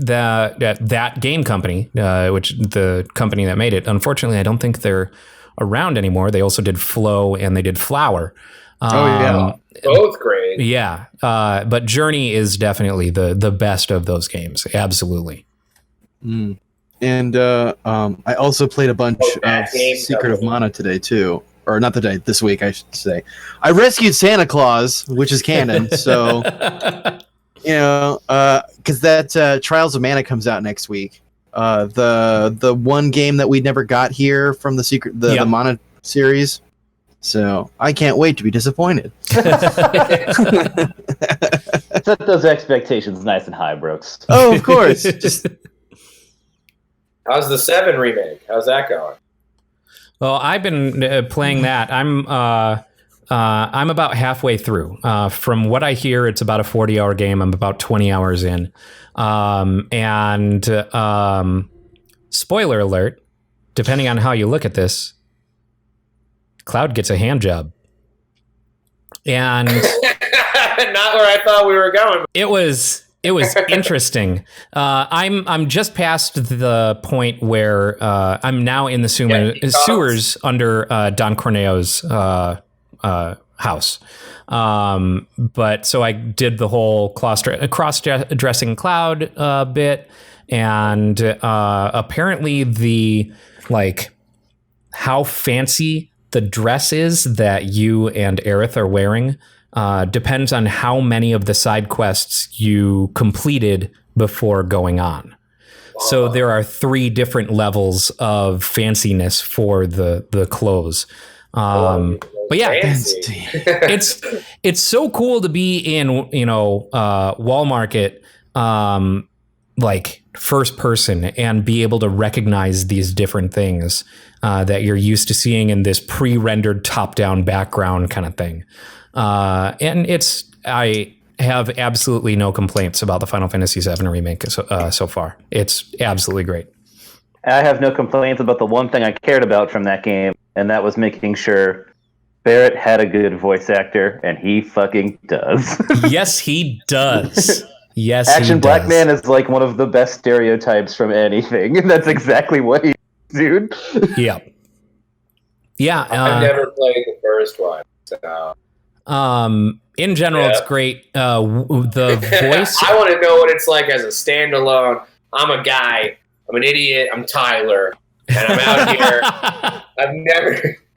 game company, which the company that made it. Unfortunately, I don't think they're around anymore. They also did Flow and they did Flower. Both great. Yeah. But Journey is definitely the best of those games. Absolutely. Mm. And I also played a bunch of Secret of Mana today too. Or not today, this week, I should say. I rescued Santa Claus, which is canon. So, because that Trials of Mana comes out next week. The one game that we never got here from the Mana series. So I can't wait to be disappointed. Set those expectations nice and high, Brooks. Oh, of course. How's the 7 remake? How's that going? Well, I've been playing that. I'm about halfway through. From what I hear, it's about a 40-hour game. I'm about 20 hours in. And spoiler alert, depending on how you look at this, Cloud gets a hand job. And not where I thought we were going. It was interesting. I'm just past the point where I'm now in the sewers under Don Corneo's house. But so I did the whole cross-dressing Cloud bit, and apparently how fancy the dress is that you and Aerith are wearing depends on how many of the side quests you completed before going on. Wow. So there are 3 different levels of fanciness for the clothes. But yeah, it's so cool to be in Wall Market first person and be able to recognize these different things that you're used to seeing in this pre-rendered top-down background kind of thing. And I have absolutely no complaints about the Final Fantasy VII remake so far. It's absolutely great. I have no complaints about the one thing I cared about from that game, and that was making sure Barrett had a good voice actor, and he fucking does. Yes, he does. Yes, Action Black Man is like one of the best stereotypes from anything, and that's exactly what he is, dude. Yeah. Yeah. I've never played the first one. So, in general, it's great. The voice. I want to know what it's like as a standalone. I'm a guy. I'm an idiot. I'm Tyler, and I'm out here.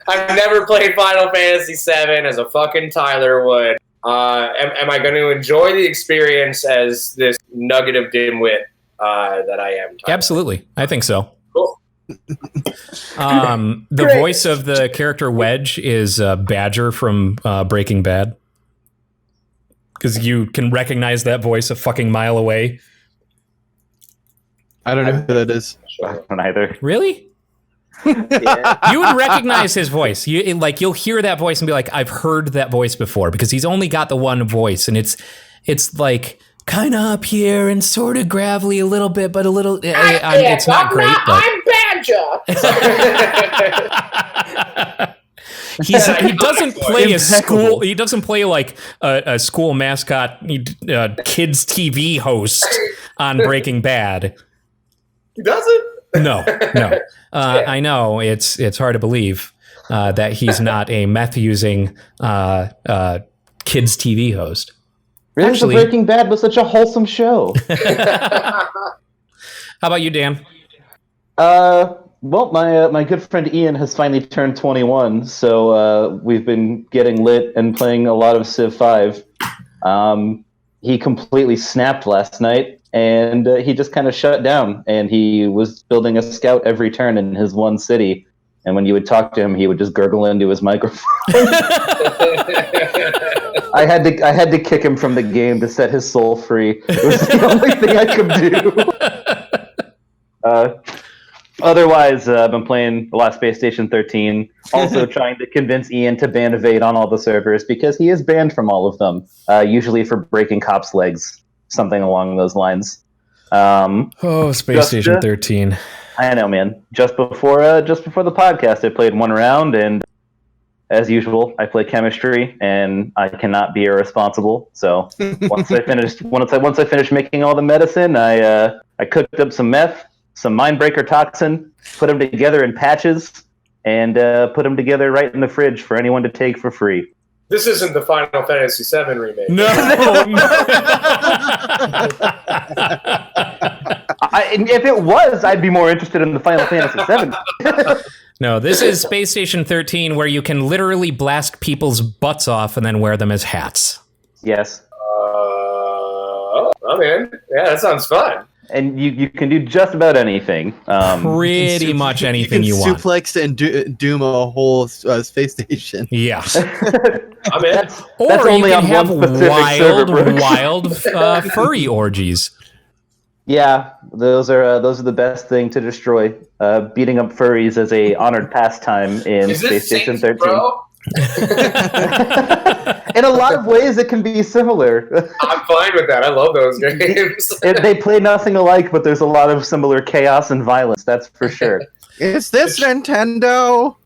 I've never played Final Fantasy VII as a fucking Tyler would. Am I going to enjoy the experience as this nugget of dimwit that I am? Tyler? Absolutely, I think so. Cool. The voice of the character Wedge is Badger from Breaking Bad, because you can recognize that voice a fucking mile away. I don't know who that is. I don't either. Really? Yeah. You would recognize his voice. You'll hear that voice and be like, I've heard that voice before, because he's only got the one voice, and it's like kind of up here and sort of gravelly a little bit, but a little. It's not great. I'm Badger. He doesn't play a school. He doesn't play like a school mascot, kids TV host on Breaking Bad. He doesn't. No. I know it's hard to believe that he's not a meth using kids TV host. Really, Actually, Breaking Bad was such a wholesome show. How about you, Dan? Well, my good friend Ian has finally turned 21, so we've been getting lit and playing a lot of Civ 5. He completely snapped last night, and he just kind of shut down, and he was building a scout every turn in his one city, and when you would talk to him, he would just gurgle into his microphone. I had to kick him from the game to set his soul free. It was the only thing I could do. Otherwise, I've been playing a lot of Space Station 13. Also trying to convince Ian to ban Evade on all the servers, because he is banned from all of them, usually for breaking cops' legs, something along those lines. Space Station 13. I know, man. Just before the podcast, I played one round, and as usual, I play chemistry, and I cannot be irresponsible. So once I finished making all the medicine, I cooked up some meth, some Mindbreaker toxin, put them together in patches, and put them together right in the fridge for anyone to take for free. This isn't the Final Fantasy VII remake. No. If it was, I'd be more interested in the Final Fantasy VII. No, this is Space Station 13, where you can literally blast people's butts off and then wear them as hats. Yes. I'm in. Yeah, that sounds fun. And you can do just about anything. Pretty much anything you want. Suplex and doom a whole space station. Yeah. I'm in. Or That's you only can on have one specific server, wild furry orgies. Yeah, those are the best thing to destroy. Beating up furries as a honored pastime in Is Space this Station Saints 13. Row? In a lot of ways, it can be similar. I'm fine with that. I love those games. They play nothing alike, but there's a lot of similar chaos and violence. That's for sure. Is this Nintendo?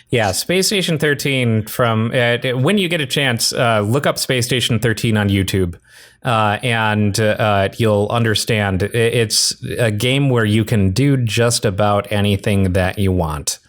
Yeah, Space Station 13 from... when you get a chance, look up Space Station 13 on YouTube. And you'll understand it's a game where you can do just about anything that you want.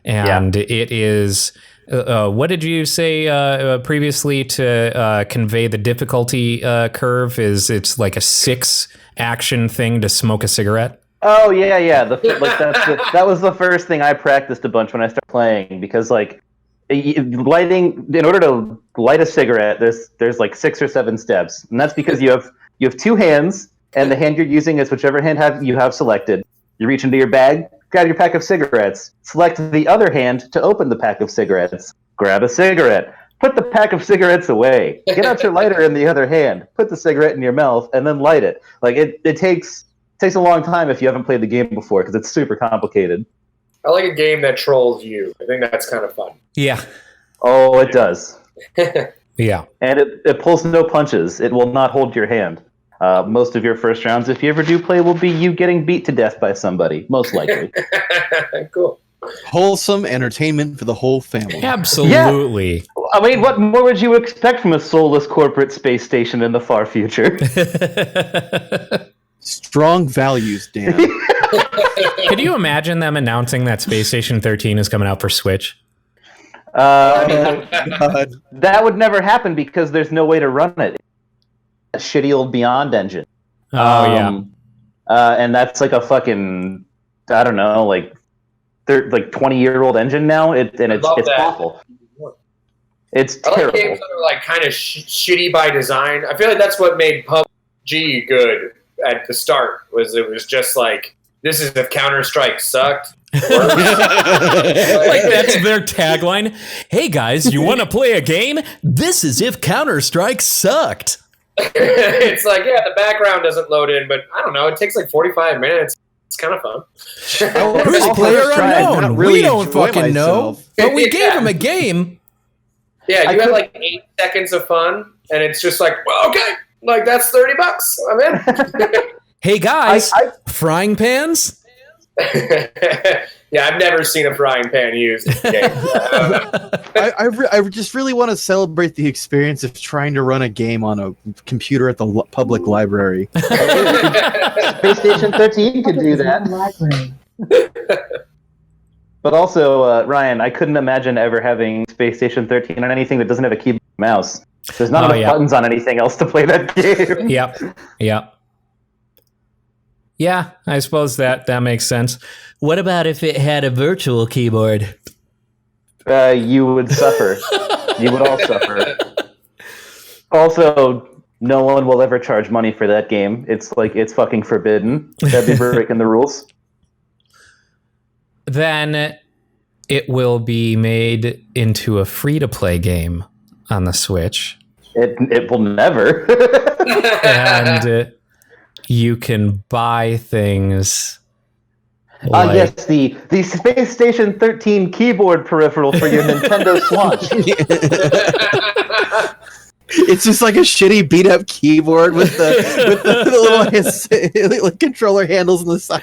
And it is, what did you say previously to convey the difficulty curve? It's like a 6 action thing to smoke a cigarette? Oh, yeah. That was the first thing I practiced a bunch when I started playing, because like in order to light a cigarette, there's like 6 or 7 steps, and that's because you have 2 hands, and the hand you're using is whichever hand you have selected. You reach into your bag, grab your pack of cigarettes, select the other hand to open the pack of cigarettes, grab a cigarette, put the pack of cigarettes away, get out your lighter in the other hand, put the cigarette in your mouth, and then light it. Like it takes a long time if you haven't played the game before, because it's super complicated. I like a game that trolls you. I think that's kind of fun. Yeah. Oh, it does. Yeah. And it pulls no punches. It will not hold your hand. Most of your first rounds, if you ever do play, will be you getting beat to death by somebody, most likely. Cool. Wholesome entertainment for the whole family. Absolutely. Yeah. I mean, what more would you expect from a soulless corporate space station in the far future? Strong values, Dan. Could you imagine them announcing that Space Station 13 is coming out for Switch? I mean, God. that would never happen because there's no way to run it. That shitty old Beyond engine. Oh And that's like a fucking, I don't know, like 20-year-old engine now. It's love that. awful. It's I like terrible. games that are like kind of shitty by design. I feel like that's what made PUBG good at the start. It was just like, this is if Counter-Strike sucked. like that's their tagline. Hey guys, you want to play a game? This is if Counter-Strike sucked. It's like, yeah, the background doesn't load in, but I don't know. It takes like 45 minutes. It's kind of fun. Who's player unknown? Really We don't enjoy fucking know. myself. But we gave him a game. Yeah, you have like 8 seconds of fun, and it's just like, well, okay, like that's $30. I'm in. Hey guys, frying pans? Yeah, I've never seen a frying pan used in a game. I just really want to celebrate the experience of trying to run a game on a computer at the public library. Space Station 13 could do that. But also, Ryan, I couldn't imagine ever having Space Station 13 on anything that doesn't have a keyboard and mouse. There's not enough buttons on anything else to play that game. Yep. Yeah, I suppose that makes sense. What about if it had a virtual keyboard? You would suffer. You would all suffer. Also, no one will ever charge money for that game. It's fucking forbidden. That'd be breaking the rules. Then it will be made into a free-to-play game on the Switch. It will never. And you can buy things. Yes, the Space Station 13 keyboard peripheral for your Nintendo Switch. It's just like a shitty beat up keyboard with the little controller handles on the side.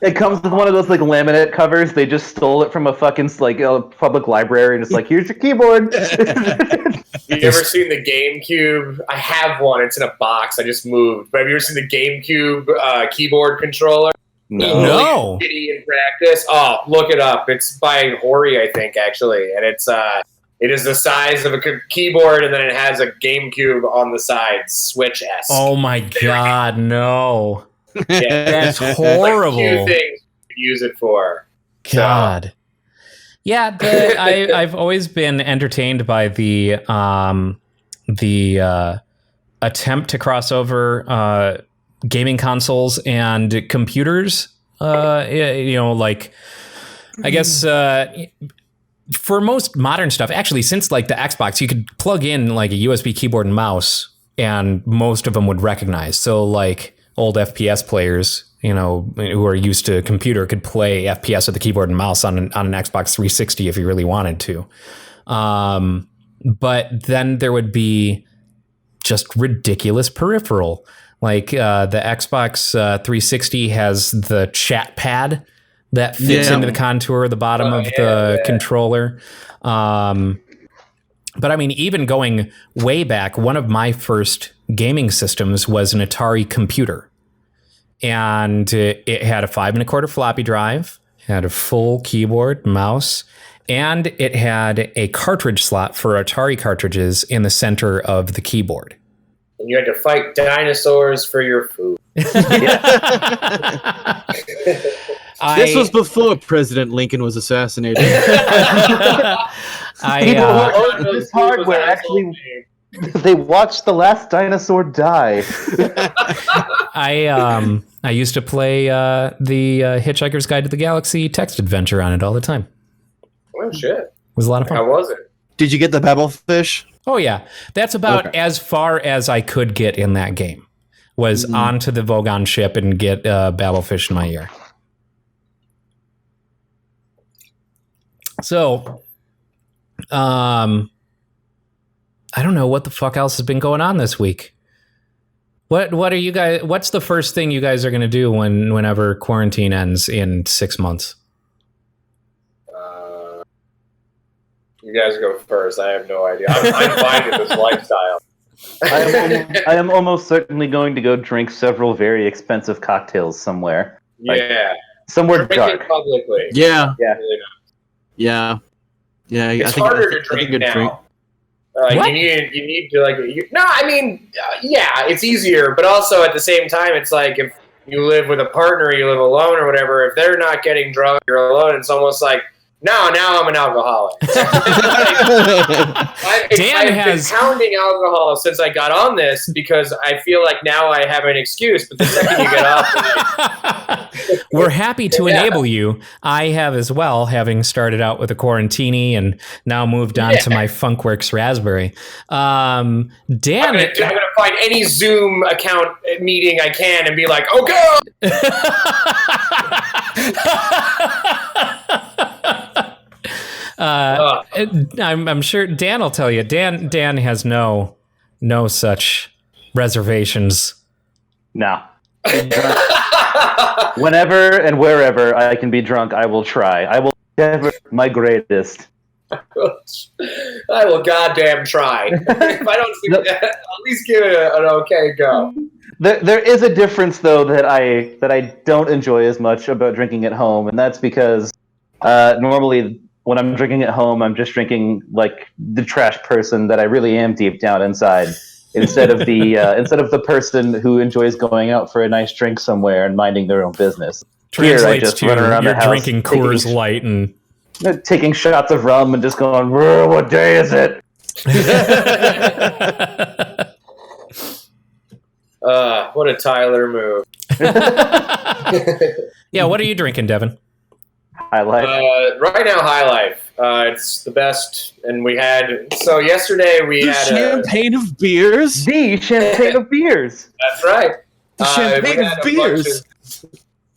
It comes with one of those like laminate covers. They just stole it from a fucking a public library, and it's like, here's your keyboard. You ever seen the GameCube? I have one. It's in a box. I just moved. But have you ever seen the GameCube keyboard controller? No. Shitty in practice. Oh, look it up. It's by Hori, I think, actually, and it is the size of a keyboard, and then it has a GameCube on the side, Switch-esque. Oh my god, no. Yeah, that's horrible. Like 2 things you could use it for. God. Yeah, I've always been entertained by the attempt to cross over gaming consoles and computers. I guess for most modern stuff, actually, since like the Xbox, you could plug in like a USB keyboard and mouse, and most of them would recognize. So like old FPS players, who are used to a computer, could play FPS with the keyboard and mouse on an Xbox 360 if you really wanted to. But then there would be just ridiculous peripheral. Like the Xbox 360 has the chat pad that fits into the contour of the bottom of the controller. But I mean, even going way back, one of my first gaming systems was an Atari computer. And it had a 5 1/4 floppy drive, had a full keyboard, mouse, and it had a cartridge slot for Atari cartridges in the center of the keyboard. And you had to fight dinosaurs for your food. This was before President Lincoln was assassinated. People who owned this hardware actually, they watched the last dinosaur die. I used to play the Hitchhiker's Guide to the Galaxy text adventure on it all the time. Oh shit! It was a lot of fun. How was it? Did you get the Bebblefish? Oh yeah, that's about as far as I could get in that game. Was onto the Vogon ship and get Babblefish in my ear. So, I don't know what the fuck else has been going on this week. What are you guys? What's the first thing you guys are going to do whenever quarantine ends in 6 months? You guys go first. I have no idea. I'm fine with this lifestyle. I am almost certainly going to go drink several very expensive cocktails somewhere. Yeah. somewhere Drinking dark. publicly. Yeah. Yeah. Really Yeah. Yeah. It's I think, harder I to think drink a now. What? You need to like. No, I mean, yeah, it's easier, but also at the same time, it's like if you live with a partner, you live alone or whatever. If they're not getting drunk, you're alone. It's almost like now I'm an alcoholic. I've been pounding alcohol since I got on this because I feel like now I have an excuse. But the second you get off, we're happy to enable you. I have as well, having started out with a Quarantini and now moved on to my Funkworks Raspberry. Dan, I'm gonna find any Zoom account meeting I can and be like, "Oh go!" I'm sure Dan will tell you. Dan has no such reservations. No. Whenever and wherever I can be drunk, I will try. I will endeavor my greatest. I will goddamn try. If I don't see that, at least give it an okay go. There is a difference, though, that I don't enjoy as much about drinking at home, and that's because normally when I'm drinking at home, I'm just drinking like the trash person that I really am deep down inside, instead of the person who enjoys going out for a nice drink somewhere and minding their own business. Translates Here, I just to run around you're the house drinking Coors Light and taking shots of rum and just going, "What day is it?" What a Tyler move. Yeah, what are you drinking, Devon? High Life. Right now, High Life. It's the best, and we had yesterday we The had champagne of beers. The champagne of beers. That's right. The champagne of beers.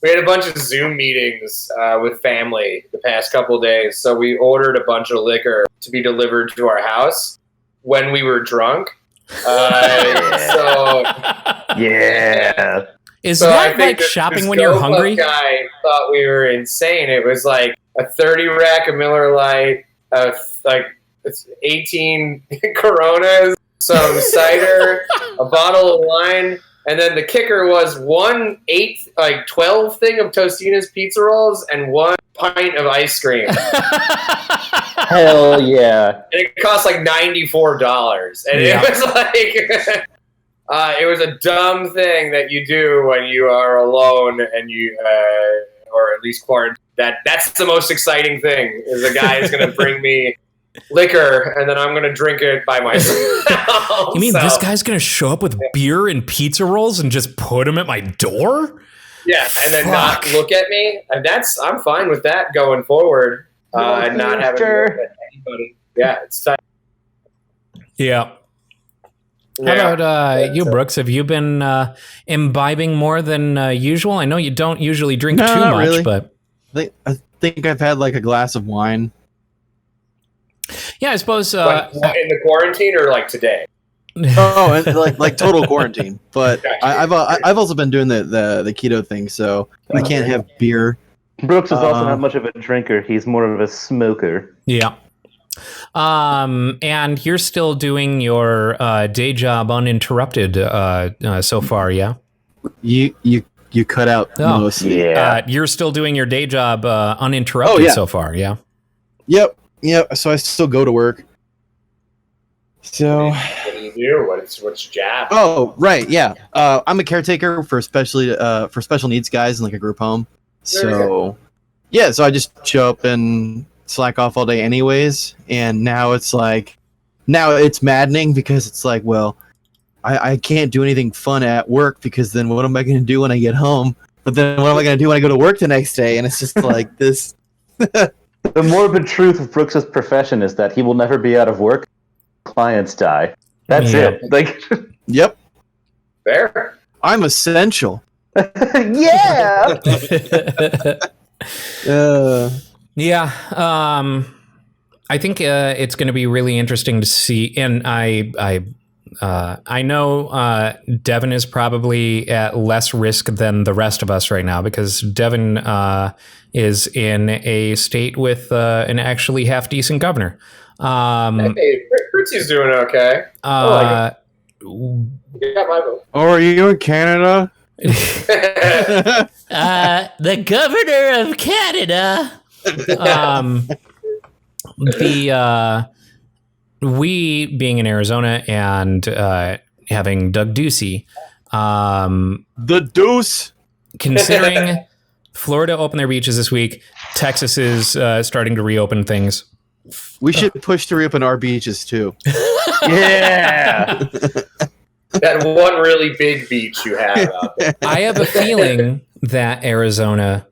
We had a bunch of Zoom meetings with family the past couple of days, so we ordered a bunch of liquor to be delivered to our house when we were drunk. Yeah. Is So I that think like shopping this when you're Go hungry? Club guy thought we were insane. It was like a 30 rack of Miller Lite, it's 18 Coronas, some cider, a bottle of wine, and then the kicker was 12 thing of Tostina's pizza rolls and 1 pint of ice cream. Hell yeah. And it cost like $94. And Yeah. it was like, it was a dumb thing that you do when you are alone and you, or at least quarantined. That's the most exciting thing, is a guy is going to bring me liquor and then I'm going to drink it by myself. You mean this guy's going to show up with beer and pizza rolls and just put them at my door? Yeah, and then not look at me. And I'm fine with that going forward. And not having to look at anybody. Yeah, it's time. Yeah. How about you, Brooks? Have you been imbibing more than usual? I know you don't usually drink too much, really. but I think I've had like a glass of wine. yeah, I suppose. In the quarantine or like today? Oh, and like total quarantine. But I've also been doing the keto thing, so I can't have beer. Brooks is also not much of a drinker. He's more of a smoker. Yeah. And you're still doing your day job uninterrupted so far, yeah? You cut out most. Yeah. You're still doing your day job uninterrupted so far, yeah? Yep. So I still go to work. So What do you do? What's your job? oh right, yeah. I'm a caretaker for special needs guys in like a group home. So yeah, so I just show up and slack off all day anyways, and now it's maddening because it's like, well, I can't do anything fun at work because then what am I going to do when I get home? But then what am I going to do when I go to work the next day? And it's just like this. The morbid truth of Brooks's profession is that he will never be out of work. Clients die. That's it. Like, Yep, Fair. I'm essential. yeah. Yeah, I think it's going to be really interesting to see, and I know Devon is probably at less risk than the rest of us right now because Devon is in a state with an actually half decent governor. Hey, Fritzy's doing okay. You got my vote. Oh, are you in Canada? The governor of Canada. We being in Arizona and having Doug Ducey, The Deuce. considering Florida opened their beaches this week, Texas is starting to reopen things. We should push to reopen our beaches too. Yeah. That one really big beach you have out there. I have a feeling that Arizona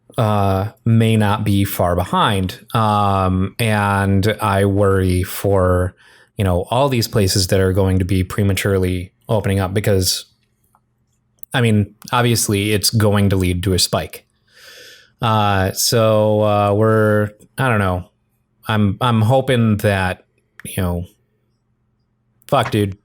may not be far behind, and I worry for all these places that are going to be prematurely opening up because, I mean, obviously it's going to lead to a spike. So I don't know. I'm hoping that fuck, dude.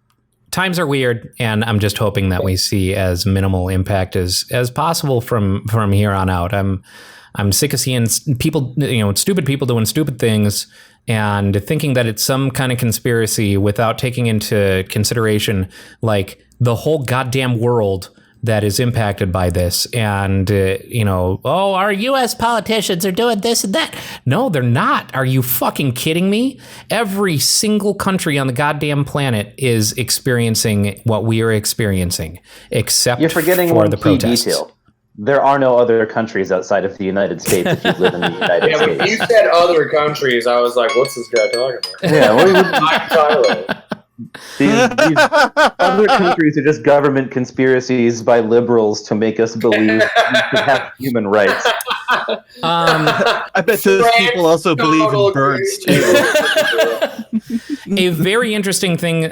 Times are weird, and I'm just hoping that we see as minimal impact as possible from here on out. I'm sick of seeing people, stupid people doing stupid things and thinking that it's some kind of conspiracy without taking into consideration like the whole goddamn world that is impacted by this. And, our U.S. politicians are doing this and that. No, they're not. Are you fucking kidding me? Every single country on the goddamn planet is experiencing what we are experiencing, except You're forgetting for one the key protests. detail. There are no other countries outside of the United States if you live in the United Yeah, when you States. said other countries, I was like, what's this guy talking about? Yeah, what do you- I'm Tyler. these other countries are just government conspiracies by liberals to make us believe we should have human rights. I bet those people also believe in birds too. A very interesting thing,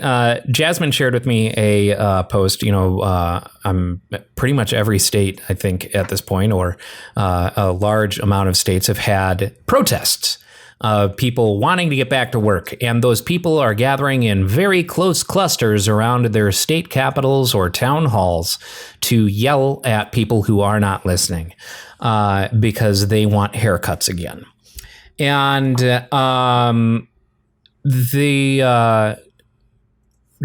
Jasmine shared with me a post. I'm pretty much every state, I think, at this point, or a large amount of states have had protests of people wanting to get back to work. And those people are gathering in very close clusters around their state capitals or town halls to yell at people who are not listening because they want haircuts again. And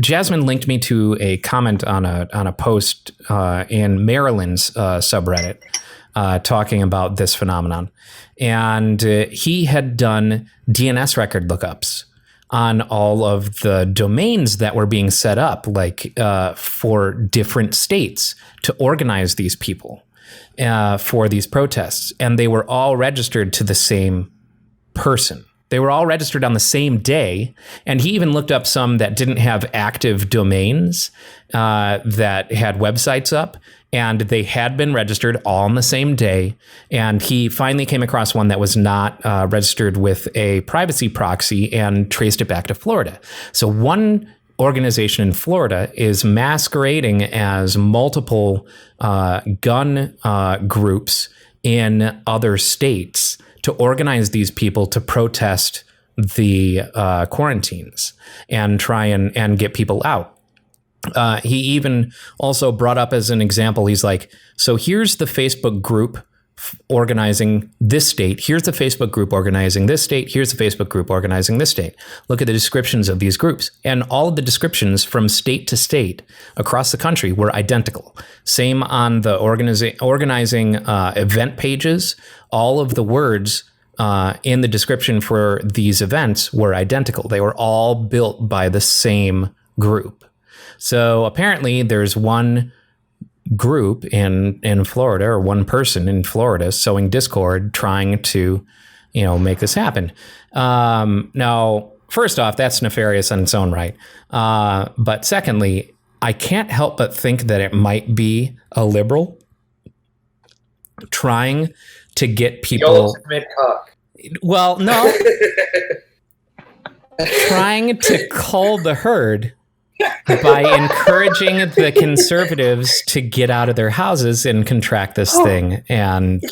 Jasmine linked me to a comment on a post in Maryland's subreddit talking about this phenomenon. And he had done DNS record lookups on all of the domains that were being set up, like for different states to organize these people for these protests. And they were all registered to the same person. They were all registered on the same day. And he even looked up some that didn't have active domains that had websites up. And they had been registered all on the same day. And he finally came across one that was not registered with a privacy proxy and traced it back to Florida. So one organization in Florida is masquerading as multiple gun groups in other states to organize these people to protest the quarantines and try and get people out. He even also brought up as an example, he's like, so here's the Facebook group organizing this state. Here's the Facebook group organizing this state. Here's the Facebook group organizing this state. Look at the descriptions of these groups. And all of the descriptions from state to state across the country were identical. Same on the organizing event pages. All of the words in the description for these events were identical. They were all built by the same group. So apparently there's one group in Florida, or one person in Florida sowing discord, trying to, make this happen. Now, first off, that's nefarious in its own right. But secondly, I can't help but think that it might be a liberal trying to get The people. ultimate cock. Well, no. Trying to cull the herd by encouraging the conservatives to get out of their houses and contract this thing and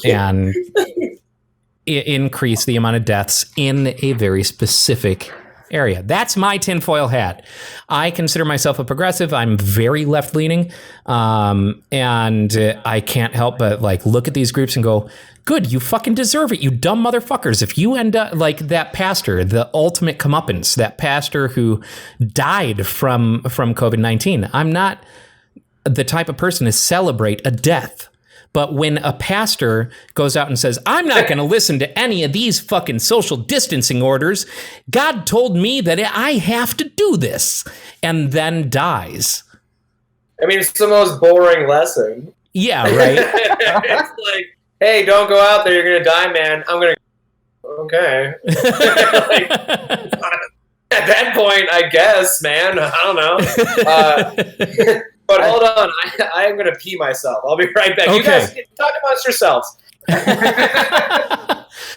increase the amount of deaths in a very specific area. That's my tinfoil hat. I consider myself a progressive. I'm very left-leaning, and I can't help but look at these groups and go, good, you fucking deserve it, you dumb motherfuckers. If you end up like that pastor, the ultimate comeuppance, that pastor who died from COVID-19. I'm not the type of person to celebrate a death. But when a pastor goes out and says, I'm not going to listen to any of these fucking social distancing orders, God told me that I have to do this, and then dies. I mean, it's the most boring lesson. Yeah, right. It's like, hey, don't go out there. You're going to die, man. I'm going to... Okay. Like, at that point, I guess, man. I don't know. But hold on. I am going to pee myself. I'll be right back. Okay. You guys talk amongst yourselves.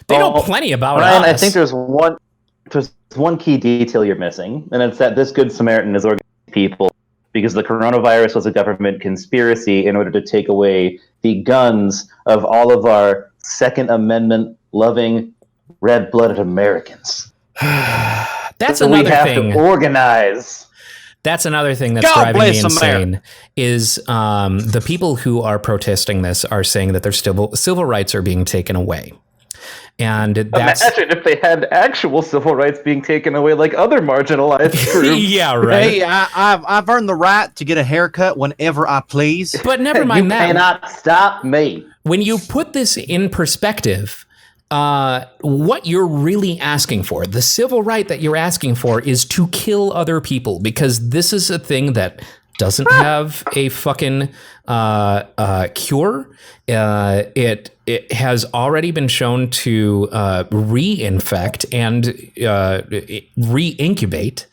They know plenty about Ryan, us. I think there's one key detail you're missing, and it's that this Good Samaritan is organized people because the coronavirus was a government conspiracy in order to take away the guns of all of our Second Amendment loving red-blooded Americans. That's so another we have thing. to organize. That's another thing that's driving me insane is the people who are protesting this are saying that their civil rights are being taken away. And that's... Imagine if they had actual civil rights being taken away like other marginalized groups. Yeah, right. Hey, I've earned the right to get a haircut whenever I please. But never mind that. You cannot stop me. When you put this in perspective, what you're really asking for, the civil right that you're asking for, is to kill other people, because this is a thing that doesn't have a fucking cure. It has already been shown to reinfect and re-incubate.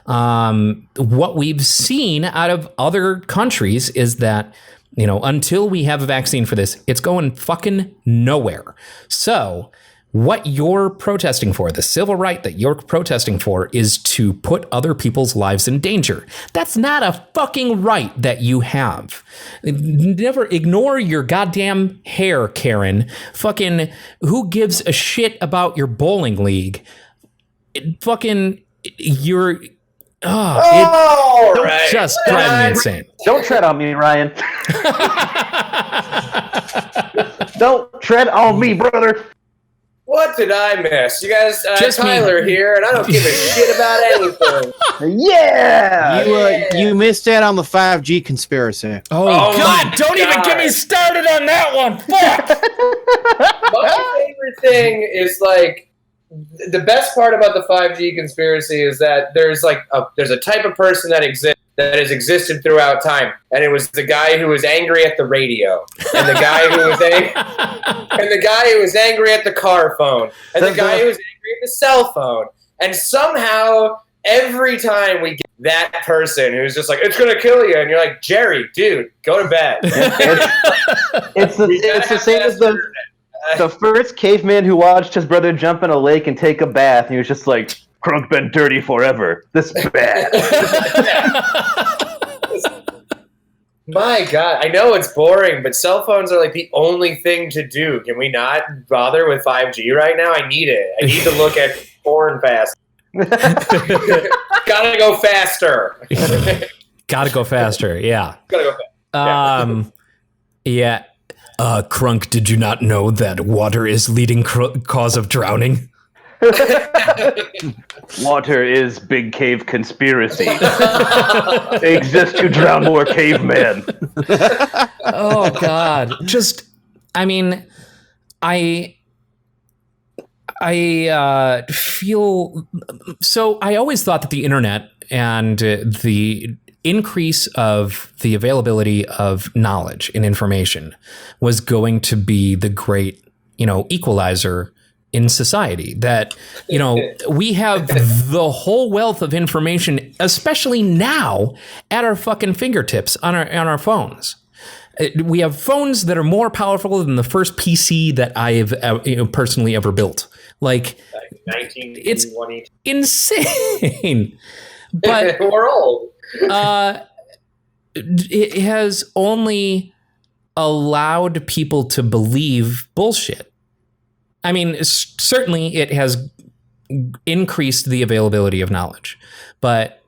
What we've seen out of other countries is that, you know, until we have a vaccine for this, it's going fucking nowhere. So what you're protesting for, the civil right that you're protesting for, is to put other people's lives in danger. That's not a fucking right that you have. Never ignore your goddamn hair, Karen. Fucking who gives a shit about your bowling league? You're... right. Just drive me insane. Don't tread on me, Ryan. Don't tread on me, brother. What did I miss? You guys, Just Tyler here, and I don't give a shit about anything. Yeah! You missed out on the 5G conspiracy. Oh God! Don't even get me started on that one. Fuck. My favorite thing is, like, the best part about the 5G conspiracy is that there's a type of person that has existed throughout time, and it was the guy who was angry at the radio, and the guy who was angry at the car phone, and the guy who was angry at the cell phone, and somehow every time we get that person who's just like, it's gonna kill you, and you're like, Jerry, dude, go to bed. It's the same as the first caveman who watched his brother jump in a lake and take a bath, and he was just like, Crunk been dirty forever. This is bad. My God, I know it's boring, but cell phones are like the only thing to do. Can we not bother with 5G right now? I need it. I need to look at porn fast. Gotta go faster. Gotta go faster. Yeah. Gotta go faster. Yeah. Crunk, did you not know that water is leading cause of drowning? Water is big cave conspiracy. They exist to drown more cavemen. Oh God. Just, I mean, I feel so. I always thought that the internet and the increase of the availability of knowledge and information was going to be the great, equalizer in society. That, we have the whole wealth of information, especially now, at our fucking fingertips on our phones. We have phones that are more powerful than the first PC that I have personally ever built. Like 1920. It's insane. But we're old. It has only allowed people to believe bullshit. I mean, certainly it has increased the availability of knowledge, but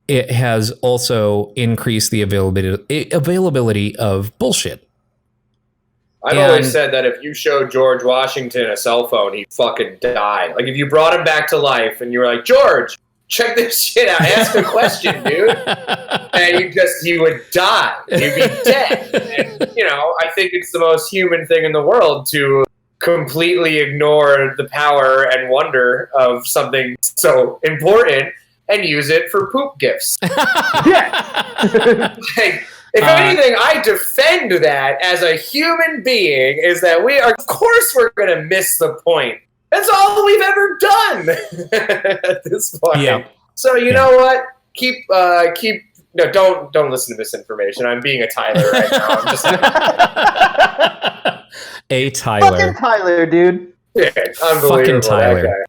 it has also increased the availability of bullshit. I've always said that if you showed George Washington a cell phone, he'd fucking die. Like, if you brought him back to life and you were like, George, check this shit out. Ask a question, dude. And you would die. You'd be dead. And, I think it's the most human thing in the world to completely ignore the power and wonder of something so important and use it for poop gifts. If anything, I defend that as a human being, is that of course we're going to miss the point. That's all we've ever done at this point. Yeah. So you know what? Don't listen to misinformation. I'm being a Tyler right now. I'm just a Tyler. Fucking Tyler, dude. Yeah, unbelievable. Fucking Tyler.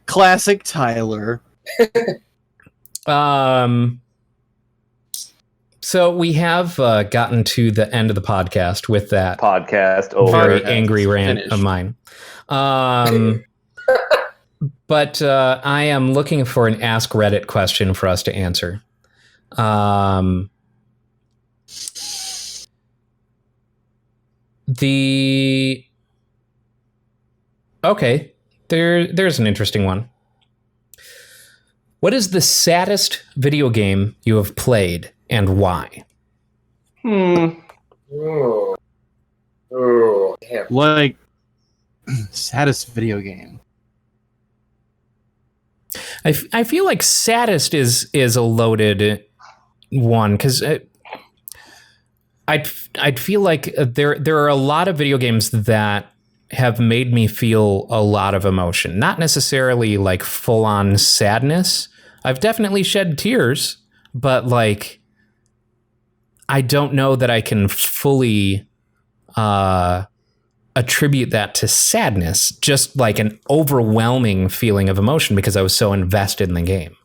Classic Tyler. So we have gotten to the end of the podcast with that podcast over. Very angry rant of mine. But I am looking for an Ask Reddit question for us to answer. There's an interesting one. What is the saddest video game you have played and why? Ooh, damn. Like, saddest video game. I feel like saddest is a loaded one because I'd feel like there are a lot of video games that have made me feel a lot of emotion, not necessarily like full on sadness. I've definitely shed tears, but like I don't know that I can fully attribute that to sadness, just like an overwhelming feeling of emotion because I was so invested in the game.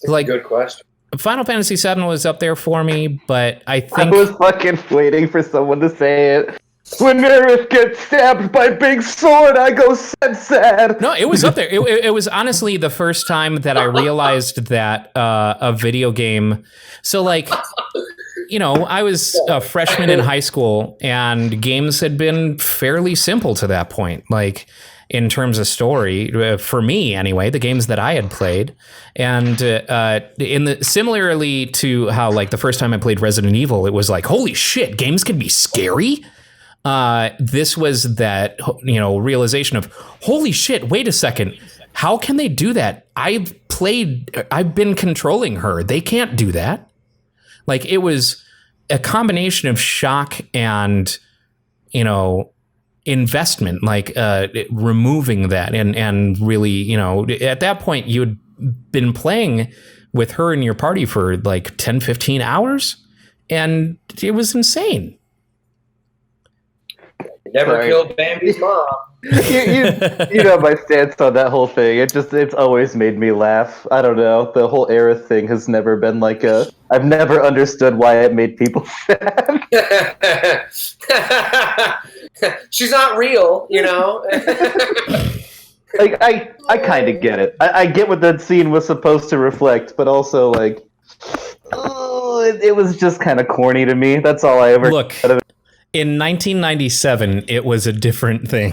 That's a good question. Final Fantasy VII was up there for me, but I think I was fucking waiting for someone to say it. When Nerith gets stabbed by Big Sword, I go sad. No, it was up there. It was honestly the first time that I realized that a video game. So like, I was a freshman in high school and games had been fairly simple to that point. Like in terms of story, for me anyway, the games that I had played. And similarly to how like the first time I played Resident Evil, it was like, holy shit, games can be scary. This was that, realization of, holy shit, wait a second. How can they do that? I've been controlling her. They can't do that. Like it was a combination of shock and, investment, like removing that and really, at that point you had been playing with her in your party for like 10, 15 hours and it was insane. Never killed Bambi's mom. you know my stance on that whole thing. It's always made me laugh. I don't know. The whole Aerith thing has never been like I've never understood why it made people sad. She's not real, Like I kind of get it. I get what that scene was supposed to reflect, but also like, it was just kind of corny to me. That's all I ever. Look, in 1997, it was a different thing.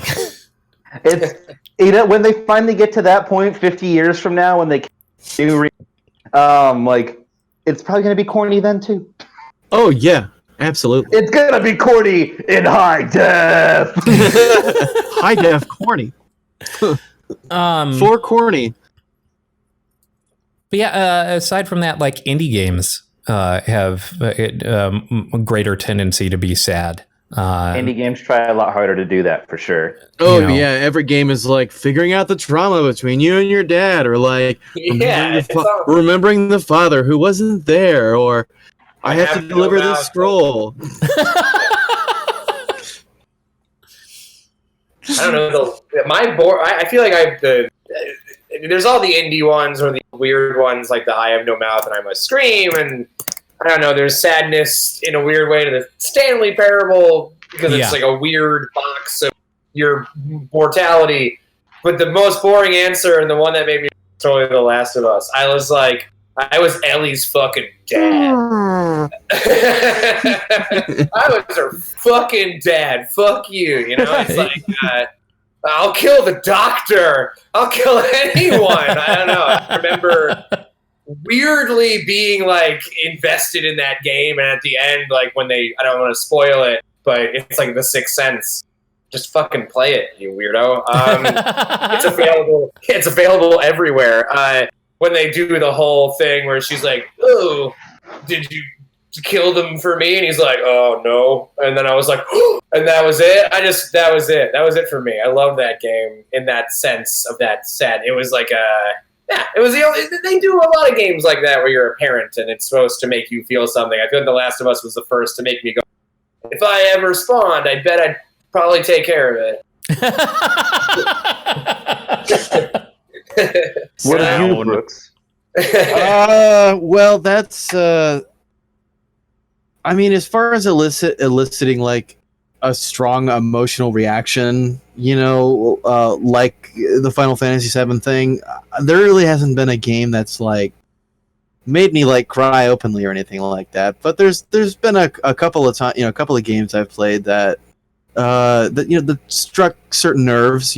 It's when they finally get to that point, 50 years from now, when they do, like it's probably gonna be corny then too. Oh yeah, absolutely. It's gonna be corny in high def. High def corny. For corny. But yeah, aside from that, like indie games have a greater tendency to be sad. Indie games try a lot harder to do that for sure. Oh yeah, every game is like figuring out the trauma between you and your dad, or like remembering the father who wasn't there, or I have to deliver this scroll. I don't know. I feel like there's all the indie ones or the weird ones, like the I have no mouth and I must scream, and I don't know. There's sadness in a weird way to the Stanley Parable because it's like a weird box of your mortality. But the most boring answer and the one that made me totally The Last of Us, I was Ellie's fucking dad. I was her fucking dad. Fuck you. It's like I'll kill the doctor. I'll kill anyone. I don't know. I remember weirdly being like invested in that game, and at the end, like when I don't want to spoil it, but it's like The Sixth Sense. Just fucking play it, you weirdo. It's available everywhere. When they do the whole thing where she's like, "Oh, did you kill them for me?" And he's like, "Oh no." And then I was like, oh, and that was it. That was it. That was it for me. I love that game in that sense of that set. It was like it was the only. They do a lot of games like that where you're a parent and it's supposed to make you feel something. I feel like The Last of Us was the first to make me go, if I ever spawned, I bet I'd probably take care of it. What are you, Brooks? Well, that's. I mean, as far as eliciting like a strong emotional reaction, like the Final Fantasy VII thing, there really hasn't been a game that's like made me like cry openly or anything like that. But there's been a couple of times, a couple of games I've played that that struck certain nerves.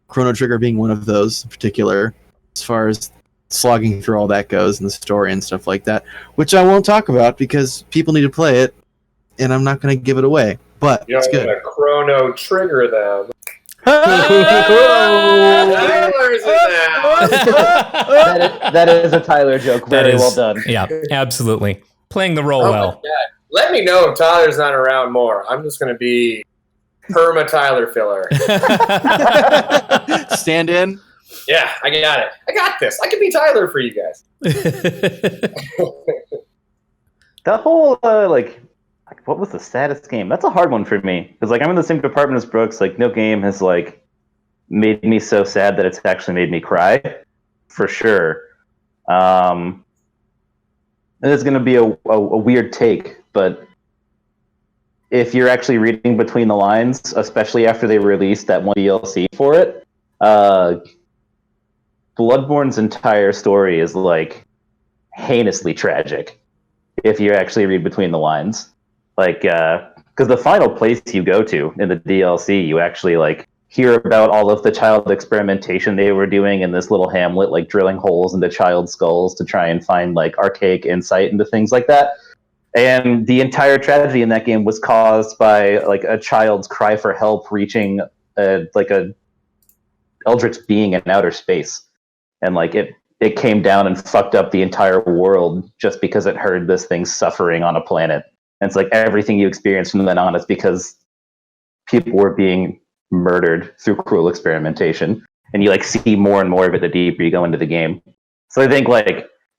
Chrono Trigger being one of those in particular, as far as slogging through all that goes and the story and stuff like that, which I won't talk about because people need to play it, and I'm not going to give it away. But it's good. A Chrono Trigger them. That is a Tyler joke. Very well done. Yeah, absolutely. Playing the role well. Let me know if Tyler's not around more. I'm just going to be perma Tyler filler. Stand in. Yeah, I got it. I got this. I can be Tyler for you guys. The whole what was the saddest game? That's a hard one for me because I'm in the same department as Brooks. Like, no game has made me so sad that it's actually made me cry, for sure. And it's going to be a weird take, but if you're actually reading between the lines, especially after they released that one DLC for it, Bloodborne's entire story is heinously tragic. If you actually read between the lines, because the final place you go to in the DLC, you actually hear about all of the child experimentation they were doing in this little hamlet, drilling holes into child skulls to try and find archaic insight into things like that. And the entire tragedy in that game was caused by a child's cry for help reaching a eldritch being in outer space, and it came down and fucked up the entire world just because it heard this thing suffering on a planet. And it's everything you experience from then on is because people were being murdered through cruel experimentation, and you see more and more of it the deeper you go into the game. So I think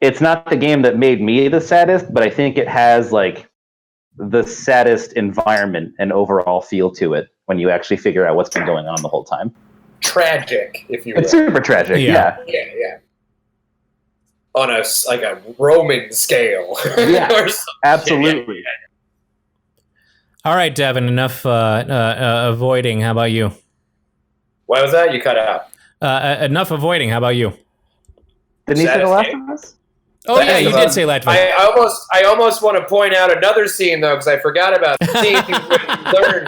it's not the game that made me the saddest, but I think it has the saddest environment and overall feel to it when you actually figure out what's been going on the whole time. Tragic, if you will. It's super tragic, yeah. On a Roman scale. Yeah, or absolutely. All right, Devon, enough avoiding. How about you? What was that? You cut out. Enough avoiding. How about you? Didn't you say The Last of Us? Oh, yeah, you did say Last of Us. I almost want to point out another scene, though, because I forgot about the scene when you learn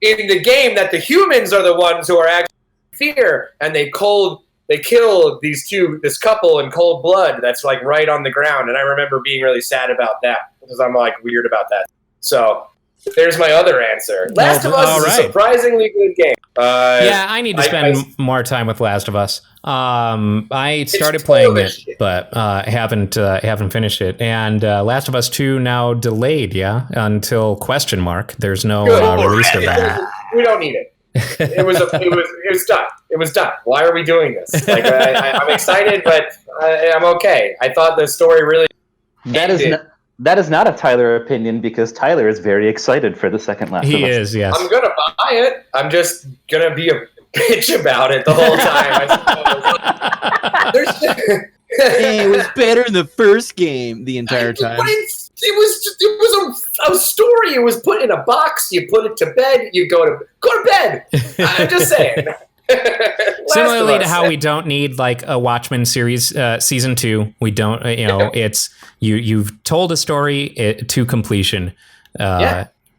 in the game that the humans are the ones who are actually in fear, and they kill this couple in cold blood that's right on the ground. And I remember being really sad about that because I'm weird about that. So there's my other answer. Last of Us is a surprisingly good game. I need to spend more time with Last of Us. I started playing it, but haven't finished it. And Last of Us 2 now delayed, until ? There's no release of that. We don't need it. It was done. It was done. Why are we doing this? I'm excited, but I'm okay. I thought the story really. That is not a Tyler opinion because Tyler is very excited for the second Last of Us. He is, yes. I'm gonna buy it. I'm just gonna be a bitch about it the whole time. It was better in the first game the entire time. But it was a story. It was put in a box. You put it to bed. You go to bed. I'm just saying. Similarly to how we don't need a Watchmen series season 2, we don't. It's you've told a story to completion.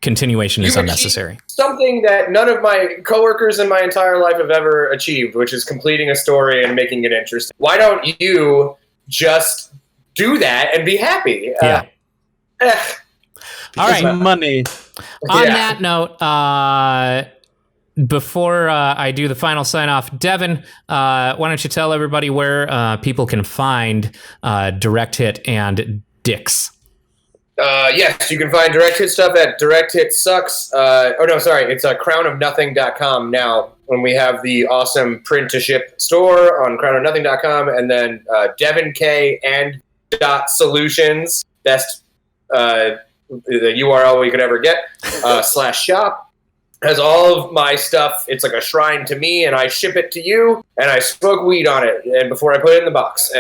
continuation is You unnecessary. achieved something that none of my coworkers in my entire life have ever achieved, which is completing a story and making it interesting. Why don't you just do that and be happy? Yeah. All It's right. money. On Yeah. that note, before I do the final sign off, Devon, why don't you tell everybody where people can find Direct Hit and Dix? Yes, you can find Direct Hit stuff at Direct Hit Sucks. It's crownofnothing.com now. When we have the awesome print to ship store on crownofnothing.com, and then Devon K and .solutions. Best the URL we could ever get /shop. Has all of my stuff. It's like a shrine to me, and I ship it to you, and I smoke weed on it, and before I put it in the box.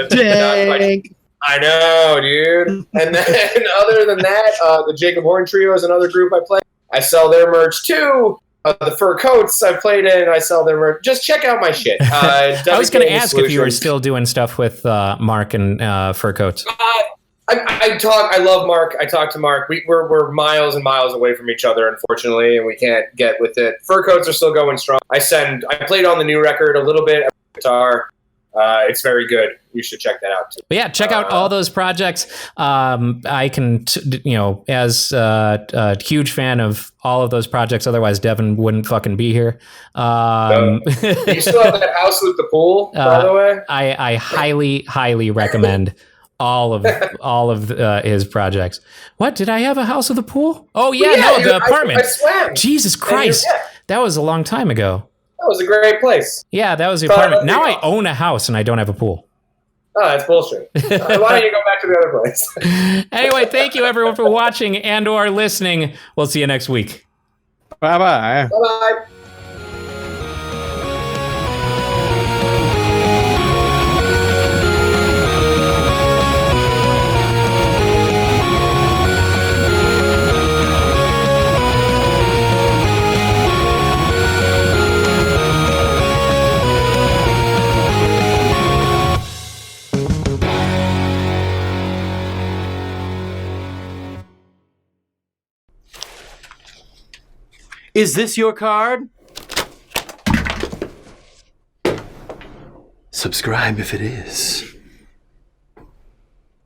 Dang. I know, dude. And then other than that, the Jacob Horn Trio is another group I play. I sell their merch too. The Fur Coats I've played in, I sell their merch. Just check out my shit. I was going to ask if you were Solutions. still doing stuff with Mark and Fur Coats. I love Mark. I talk to Mark. We're miles and miles away from each other, unfortunately, and we can't get with it. Fur Coats are still going strong. I played on the new record a little bit of guitar. It's very good. You should check that out too. But yeah, check out all those projects. I can, as a huge fan of all of those projects. Otherwise, Devon wouldn't fucking be here. You still have that house with the pool, by the way. I highly, highly recommend all of his projects. What, did I have a house with a pool? Oh yeah, the apartment. I swam. Jesus Christ, that was a long time ago. That was a great place. Yeah, that was the apartment. Now I own a house and I don't have a pool. Oh, that's bullshit. Why don't you go back to the other place? Anyway, thank you everyone for watching and or listening. We'll see you next week. Bye-bye. Bye-bye. Is this your card? Subscribe if it is.